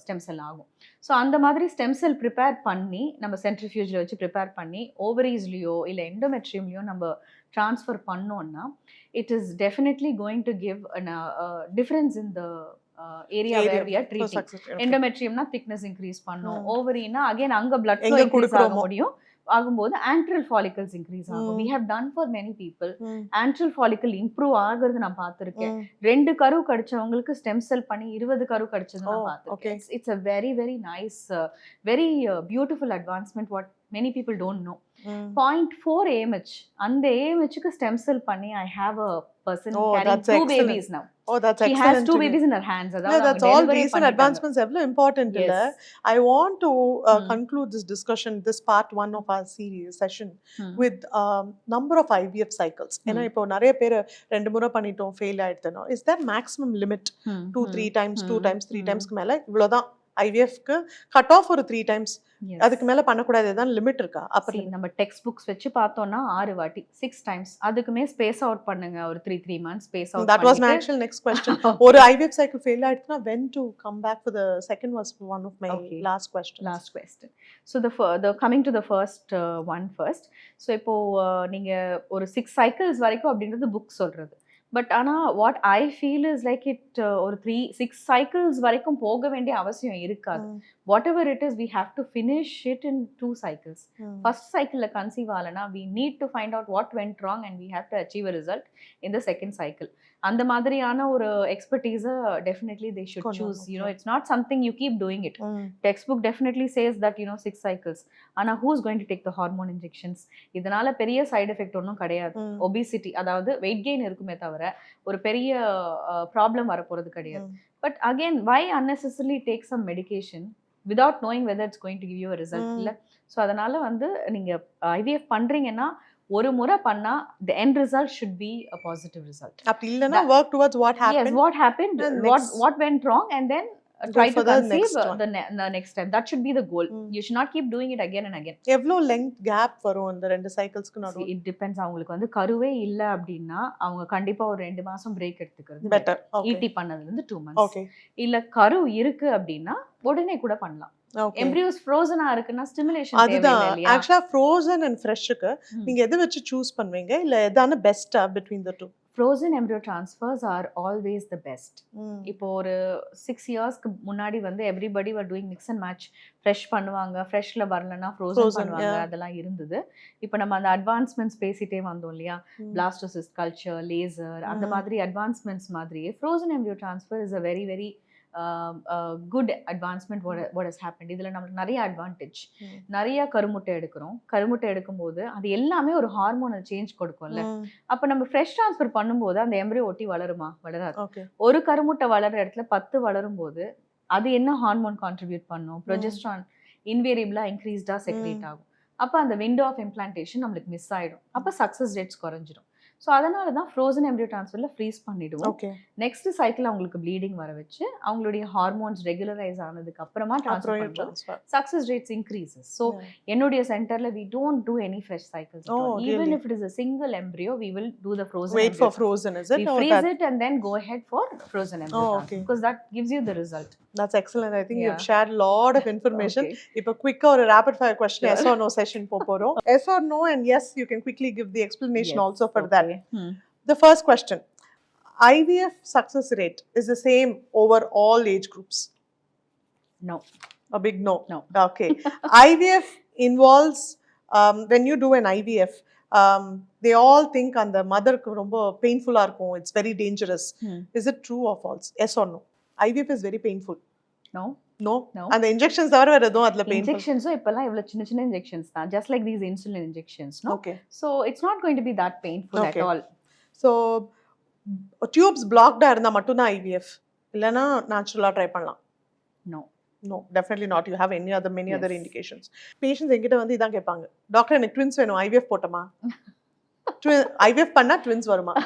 S2: ஸ்டெம் செல் ஆகும். ஸோ அந்த மாதிரி ஸ்டெம் செல் ப்ரிப்பேர் பண்ணி நம்ம சென்ட்ரிஃபியூஜில் வச்சு ப்ரிப்பேர் பண்ணி ஓவரீஸ்லையோ இல்லை எண்டோமெட்ரியும்லையோ நம்ம ட்ரான்ஸ்ஃபர் பண்ணோம்னா it is definitely going to give difference in the area where we are treating. எண்டோமெட்ரியம்னா திக்னஸ் இன்க்ரீஸ் பண்ணும், ஓவரினா அகைன் அங்க பிளட் ஃப்ளோ இன்க்ரீஸ் ஆக முடியும். ஆகும்போது ஆன்ட்ரல் ஃபாலிக்கல்ஸ் இன்க்ரீஸ் ஆகும். we have done for many people. Antral follicle improve ஆகுறது நான் பார்த்திருக்கேன். 2 கரு கடிச்சவங்களுக்கு ஸ்டெம் செல் பண்ணி 20 கரு கடிச்சது நான் பார்த்திருக்கேன். It's a very very nice very beautiful advancement what many people don't know. 0.4 AMH அந்த AMHக்கு ஸ்டெம் செல் பண்ணி I have a person carrying 2 babies now.
S1: Oh, that's
S2: she
S1: excellent.
S2: has 2 babies in her hands.
S1: Yeah, that's all recent advancements evlo important illa. I want to conclude this discussion, this part 1 of our series session with number of IVF cycles. ஏன்னா இப்போ நிறைய பேர் 2 முறை பண்ணிட்டோம் fail ஆயிடுதுனோ, is there maximum limit? 2-3 times 2 times 3 times க்கு மேல இவ்வளவுதான் IVF-க்கு கட் ஆஃப் ஒரு 3 times, அதுக்கு மேல பண்ணக்கூடாது, ஏதாவது லிமிட் இருக்கா?
S2: அப்படி நம்ம டெக்ஸ்ட் புக்ஸ் வச்சு பார்த்தோம்னா 6 வாட்டி 6 times, அதுக்குமே ஸ்பேஸ் அவுட் பண்ணுங்க ஒரு 3 months space out.
S1: That was my actual next question. ஒரு IVF cycle fail ஆயிடுச்சுனா when to come back for the second was one of my last question.
S2: So the coming to the first one first. So இப்போ நீங்க ஒரு 6 cycles வரைக்கும் அப்படின்றது புக் சொல்றது. பட் ஆனால் what I feel is like it ஒரு 3-6 cycles வரைக்கும் போக வேண்டிய அவசியம் இருக்காது. Whatever it is we have to finish it in 2 cycles. First சைக்கிளில் கன்சீவ் ஆகலைன்னா we need to find out what went wrong and we have to achieve a result in the second cycle. அந்த மாதிரியான ஒரு எக்ஸ்பர்டீஸை definitely they should choose. You know it's not something you keep doing it. Text book definitely says that 6 cycles. ஆனால் who is going to take the hormone injections? இதனால பெரிய சைடு எஃபெக்ட் ஒன்றும் கிடையாது. ஒபிசிட்டி அதாவது வெயிட் கெயின் இருக்குமே தவிர ஒரு பெரிய ப்ராப்ளம் வரப்போறது கிடையாது. But again why unnecessarily take some medication without knowing whether it's going to give you a result இல்ல. ஸோ அதனால வந்து நீங்க IVF பண்றீங்கன்னா ஒரு முறை பண்ணா the end result should be a positive result.
S1: அப்படி இல்லனா work towards what happened.
S2: Yes, what happened, what went wrong, and then try to
S1: for the
S2: conceive
S1: next one.
S2: the next time. That should be the goal.
S1: Mm.
S2: You should not keep doing it again and again.
S1: எவ்வளோ லெங்த் கேப் வரும் இந்த ரெண்டு சைக்கிள்ஸ்க்கு
S2: See,
S1: நடுவுல?
S2: it depends. அவங்களுக்கு வந்து கருவே இல்ல அப்படின்னா அவங்க கண்டிப்பா ஒரு 2 மாசம் பிரேக் எடுத்துக்கிறது
S1: பெட்டர். ஓகே
S2: ஈடி பண்ணதுல இருந்து 2 months.
S1: ஓகே
S2: இல்ல கரு இருக்கு அப்படின்னா உடனே கூட பண்ணலாம்.
S1: ஓகே.
S2: எம்ப்ரியோஸ் ஃப்ரோசனா இருக்குன்னா ஸ்டிமுலேஷன்
S1: அதுதான்
S2: தேவையில்லை இல்லையா?
S1: ஆக்சுவலா ஃப்ரோசன் அண்ட் ஃப்ரெஷ்ஷுக்கு
S2: ம்.
S1: நீங்க எதை வச்சு சூஸ் பண்ணுவீங்க, இல்ல எதான பெஸ்டா between the two?
S2: Frozen embryo transfers are always the best. இப்போ ஒரு 6 இயர்ஸ்க்கு முன்னாடி வந்து everybody var doing mix and match. Fresh பண்ணுவாங்க, ஃப்ரெஷ்ல வரலன்னா ஃப்ரோசன்
S1: Frozen,
S2: பண்ணுவாங்க,
S1: yeah.
S2: அதெல்லாம் இருந்தது. இப்போ நம்ம அந்த அட்வான்ஸ்மெண்ட்ஸ் பேசிட்டே வந்தோம் இல்லையா? பிளாஸ்டோசிஸ்ட் கல்ச்சர், லேசர், அந்த
S1: ம்.
S2: மாதிரி அட்வான்ஸ்மெண்ட்ஸ் மாதிரியே frozen embryo transfer is a very very good advancement what has happened. இதுல நம்மளுக்கு நிறைய அட்வான்டேஜ். நிறைய கருமுட்டை எடுக்கிறோம். கருமுட்டை எடுக்கும்போது அது எல்லாமே ஒரு ஹார்மோனல் சேஞ்ச் கொடுக்கும்ல. அப்ப நம்ம ஃப்ரெஷ் ட்ரான்ஸ்ஃபர் பண்ணும்போது அந்த எம்ப்ரியோ ஒட்டி வளருமா? வளராது.
S1: ஓகே
S2: ஒரு கருமுட்டை வளர்ற இடத்துல 10 வளரும் போது அது என்ன ஹார்மோன் கான்ட்ரிபியூட் பண்ணும்? ப்ரொஜெஸ்ட்ரான் இன்வேரியபிளா இன்க்ரீஸ்டா செக்ரேட் ஆகும். அப்ப அந்த விண்டோ ஆஃப் இம்ப்ளான்டேஷன் நம்மளுக்கு மிஸ் ஆயிடும். அப்ப சக்சஸ் ரேட்ஸ் குறைஞ்சிடும். ஸோ அதனால தான் ஃப்ரோசன் எம்ப்ரியோ ட்ரான்ஸ்ஃபர்ல ஃப்ரீஸ் பண்ணிடுவோம்.
S1: ஓகே
S2: நெக்ஸ்ட் சைக்கிள் அவங்களுக்கு ப்ளீடிங் வர வச்சு அவங்களுடைய ஹார்மோன்ஸ் ரெகுலரைஸ் ஆனதுக்கு அப்புறமா ட்ரான்ஸ்ஃபர் பண்ணுவோம்.
S1: Transfer.
S2: Success rates increases. So என்னுடைய சென்டர்ல we don't do any fresh cycles at
S1: Oh,
S2: all. Even
S1: really?
S2: if it is a single embryo, we will do the frozen
S1: Wait for
S2: embryo.
S1: frozen, is it?
S2: We
S1: Or
S2: freeze
S1: that-
S2: it and then go ahead for frozen embryo
S1: Oh,
S2: transfer,
S1: okay.
S2: because that gives you the result.
S1: That's excellent. I think
S2: Yeah.
S1: you've shared a lot of information.
S2: Okay.
S1: இப்போ குவிக்கா ஒரு rapid fire question
S2: Sure.
S1: yes or no session போறோம். Yes or no, and yes, you can quickly give the explanation
S2: Yes,
S1: also for that.
S2: okay.
S1: The first question, IVF success rate is the same over all age groups?
S2: No.
S1: A big no.
S2: No.
S1: Okay. IVF involves when you do an IVF, they all think on the mother ரொம்ப painful இருக்கும். It's very dangerous. Is it true or false? Yes or no? IVF is very painful.
S2: No.
S1: No.
S2: No.
S1: அந்த injections தவிர வேற எதுவும் அதுல painful?
S2: Injections இப்பெல்லாம் இவ்வளவு சின்ன சின்ன injections தான், just like these insulin injections, no?
S1: Okay.
S2: So it's not going to be that painful
S1: Okay.
S2: at all.
S1: So tubes பிளாக்டா இருந்தா மட்டும் தான் IVF, இல்லனா நேச்சுரலா ட்ரை பண்ணலாம்?
S2: No.
S1: No, definitely not. You have many other
S2: Yes.
S1: indications. Patients என்கிட்ட வந்து இதான் கேட்பாங்க, டாக்டர் எனக்கு ட்வின்ஸ் வேணும், IVF போட்டமா? IVF பண்ணா ட்வின்ஸ் வருமா?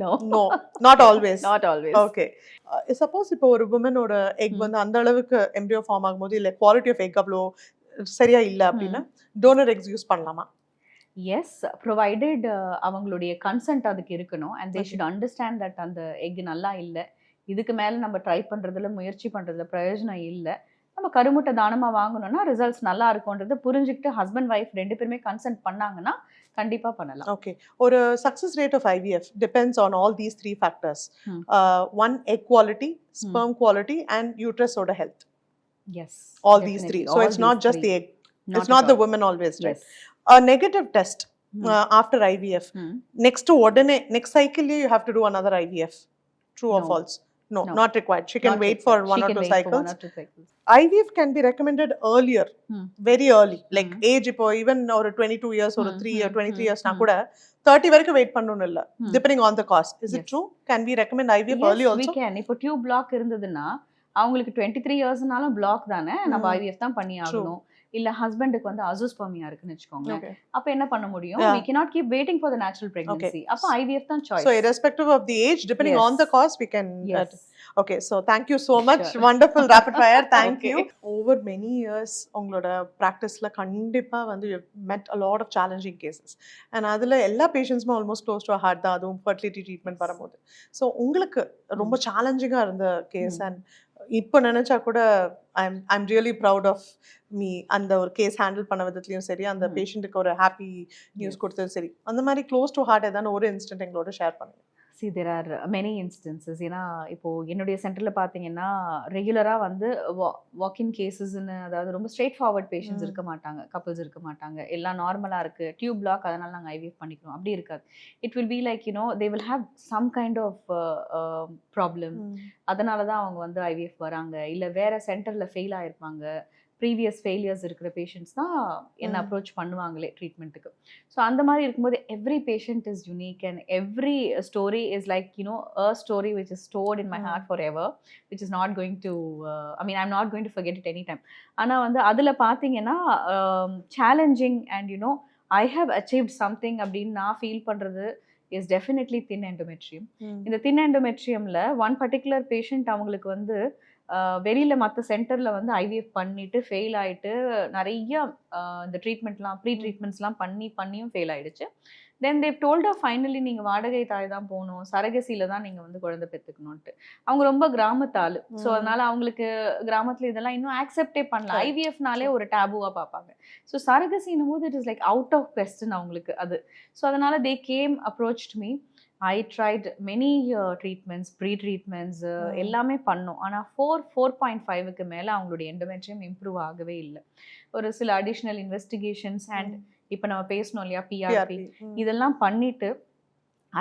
S2: No.
S1: No, not always.
S2: Not always.
S1: Okay. Suppose இப்போ ஒரு உமனோட எக் வந்து அந்த அளவுக்கு எம்ப்ரியோ ஃபார்ம் ஆகும்போது இல்ல குவாலிட்டி ஆஃப் எக் அவ்வளோ சரியா இல்ல அப்படின்னா டோனர் எக்ஸ் யூஸ் பண்ணலாமா?
S2: Yes, provided அவங்களுடைய கன்சென்ட் அதுக்கு இருக்கணும், and they
S1: Okay.
S2: should understand that அந்த எக் நல்லா இல்ல, இதுக்கு மேல நம்ம ட்ரை பண்றதுல முயற்சி பண்றதுல பிரயோஜனம் இல்ல, நம்ம கருமுட்டை தானமா வாங்கணும்னா ரிசல்ட்ஸ் நல்லா இருக்கும்ன்றது புரிஞ்சுக்கிட்டு ஹஸ்பண்ட் ஒய்ஃப் 2 பேருமே கன்சென்ட் பண்ணாங்கன்னா கண்டிப்பா பண்ணலாம்.
S1: Okay. ஒரு success rate of IVF depends on all these 3 factors.
S2: Hmm.
S1: One, egg quality, sperm quality, and uterus oda health.
S2: Yes.
S1: All these 3.
S2: definitely.
S1: So
S2: All
S1: it's not
S2: these
S1: just
S2: three.
S1: the egg.
S2: Not
S1: It's not
S2: at
S1: the
S2: all.
S1: woman always, right?
S2: Yes.
S1: A negative test after IVF. Next to next cycle you have to do another IVF. True or
S2: No.
S1: false? No,
S2: No.
S1: not required. She can
S2: Not
S1: wait
S2: required.
S1: for one
S2: She
S1: or
S2: can
S1: two
S2: wait for
S1: cycles.
S2: 1 or 2 cycles.
S1: IVF can be recommended earlier, very early, like age இப்போ even ஒரு 22 years or 3 year 23 years na kuda 30 வரைக்கும் வெயிட் பண்ணனும் இல்ல, depending on the cost. Is it
S2: Yes.
S1: true? Can we recommend IVF
S2: Yes,
S1: early
S2: we
S1: also?
S2: can. இப்போ டியூப் பிளாக் இருந்ததுன்னா அவங்களுக்கு 23 இயர்ஸ்னாலும் பிளாக் தானே, நம்ம ஐவிஎஃப் தான் பண்ணி ஆகணும். இல்ல ஹஸ்பண்டுக்கு வந்து அசோஸ்பெர்மியா இருக்குன்னு வெச்சுக்கோங்க,
S1: Okay.
S2: அப்ப என்ன பண்ண முடியும்?
S1: Yeah.
S2: we cannot keep waiting for the natural pregnancy. அப்ப ஐவிஎஃப் தான் choice.
S1: So irrespective of the age, depending
S2: Yes.
S1: on the cost, we can
S2: Yes.
S1: okay, so thank you so much.
S2: Sure.
S1: Wonderful rapid fire. Thank
S2: Okay.
S1: you. Over many years உங்களோட practiceல கண்டிப்பா வந்து you have met a lot of challenging cases, and அதுல எல்லா பேஷண்ட்ஸ்மே almost close to a heart தான், அதுவும் fertility treatment வரும்போது. So உங்களுக்கு ரொம்ப சேலஞ்சிங்கா இருந்த கேஸ், and இப்போ நினைச்சா கூட I'm really proud of me. அந்த ஒரு கேஸ் ஹேண்டில் பண்ண விதத்துலயும் சரி, அந்த பேஷண்ட்டுக்கு ஒரு ஹாப்பி நியூஸ் கொடுத்தது சரி, அந்த மாதிரி க்ளோஸ் டு ஹார்ட் ஏதாவது ஒரு இன்சிடென்ட் எங்களோட ஷேர் பண்ணுங்க.
S2: See, there are many instances. ஏன்னா இப்போ என்னுடைய சென்டர்ல பாத்தீங்கன்னா ரெகுலரா வந்து வாக்கின் கேசஸ்ன்னு, அதாவது ரொம்ப ஸ்ட்ரெயிட் ஃபார்வர்ட் பேஷண்ட்ஸ் இருக்க மாட்டாங்க, கப்பிள்ஸ் இருக்க மாட்டாங்க, எல்லாம் நார்மலா இருக்கு, டியூப் பிளாக், அதனால நாங்கள் ஐவிஎஃப் பண்ணிக்கிறோம், அப்படி இருக்காது. It will be like they will have some kind of problem, அதனால தான் அவங்க வந்து ஐவிஎஃப் வராங்க, இல்லை வேற சென்டர்ல ஃபெயில் ஆயிருப்பாங்க, ப்ரீவியஸ் ஃபெயிலியர்ஸ் இருக்கிற பேஷண்ட்ஸ் தான் என்ன அப்ரோச் பண்ணுவாங்களே ட்ரீட்மெண்ட்டுக்கு. ஸோ அந்த மாதிரி இருக்கும்போது every patient is unique, and every story is like a story which is stored in my heart forever, which is not going to I'm not going to forget it any time. ஆனால் வந்து அதில் பார்த்தீங்கன்னா challenging and I have achieved something அப்படின்னு நான் ஃபீல் பண்ணுறது இஸ் டெஃபினெட்லி தின் எண்டோமெட்ரியம். இந்த தின் எண்டோமெட்ரியமில் ஒன் பர்டிகுலர் பேஷண்ட் அவங்களுக்கு வந்து வெளியில மத்த சென்டர்ல வந்து ஐவிஎஃப் பண்ணிட்டு ஃபெயில் ஆயிட்டு நெறைய இந்த ட்ரீட்மெண்ட்லாம் ட்ரீட்மெண்ட்ஸ்லாம் பண்ணியும் ஃபெயில் ஆயிடுச்சு. தென் தேவ் டோல்ட் ஹர் ஃபைனலி நீங்க வாடகை தாய் தான் போணும். சரகசில தான் நீங்க வந்து குழந்தை பெத்துக்கணுன்ட்டு. அவங்க ரொம்ப கிராமத்து ஆளு. ஸோ அதனால அவங்களுக்கு கிராமத்துல இதெல்லாம் இன்னும் ஆக்செப்டே பண்ணல.
S1: Correct.
S2: ஐவிஎஃப்னாலே ஒரு டேபுவா பார்ப்பாங்க. ஸோ சரகசின்னும்போது it is like out of question அவங்களுக்கு அது. ஸோ அதனால they came approached me. I tried many treatments, pre treatments எல்லாமே பண்ணோம். ஆனா 4.5க்கு மேல அவங்களுடைய எண்டோமெட்ரியம் இம்ப்ரூவ் ஆகவே இல்ல. ஒரு சில அடிஷனல் இன்வெஸ்டிகேஷன்ஸ் அண்ட் இப்ப நம்ம பேசணும் இல்லையா பிஆர்பி, இதெல்லாம் பண்ணிட்டு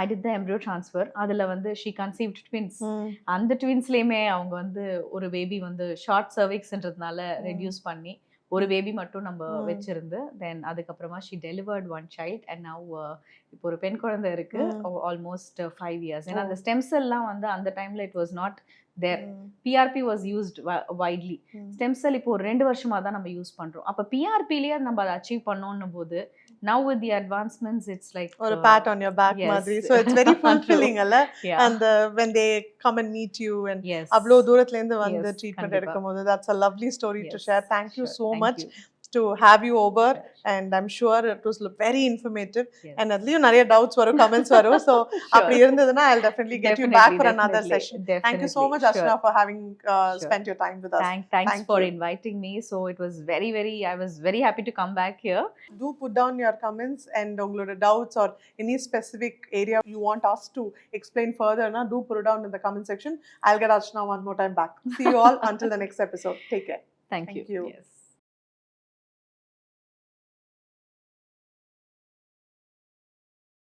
S2: I did the embryo transfer. அதுல வந்து ஷீ கன்சீவ்ட் ட்வின்ஸ். அந்த ட்வின்ஸ்லயுமே அவங்க வந்து ஒரு பேபி வந்து ஷார்ட் சர்விக்ஸ்ன்றதுனால ரெடியூஸ் பண்ணி ஒரு பேபி மட்டும் நம்ம வச்சிருந்து தென் அதுக்கப்புறமா she delivered one child and now இப்போ ஒரு பெண் குழந்தை இருக்கு ஆல்மோஸ்ட் 5 இயர்ஸ். ஏன்னா அந்த ஸ்டெம் செல்லாம் வந்து அந்த டைம்ல it was not there. PRP was used widely. Stem cell இப்போ ஒரு 2 வருஷமா தான் நம்ம யூஸ் பண்றோம். அப்ப பிஆர்பிலேயே நம்ம அதை அச்சீவ் பண்ணோம் போது now with the advancements it's like
S1: or a pat on your back
S2: yes.
S1: madri, so it's very fulfilling alla.
S2: Yeah.
S1: And when they come and meet you and
S2: Yes.
S1: avlo doorathla inda vand
S2: Yes,
S1: treatment
S2: kandipa.
S1: edukumbodhu, that's a lovely story to
S2: Yes,
S1: share. Thank you
S2: sure.
S1: so
S2: Thank
S1: much
S2: you.
S1: to have you over.
S2: Sure.
S1: And I'm sure it was very informative.
S2: Yes.
S1: And adliyu nariya doubts varu, comments varu, so apdi irundaduna I'll definitely get you back for another session. Thank you so much Archana for having spent your time with us.
S2: Thanks for
S1: you.
S2: inviting me. So it was I was very happy to come back here.
S1: Do put down your comments and ungaloda doubts or any specific area you want us to explain further na, do put it down in the comment section. I'll get Archana one more time back. See you all until the next episode. Take care.
S2: Thank you.
S1: you.
S2: Yes.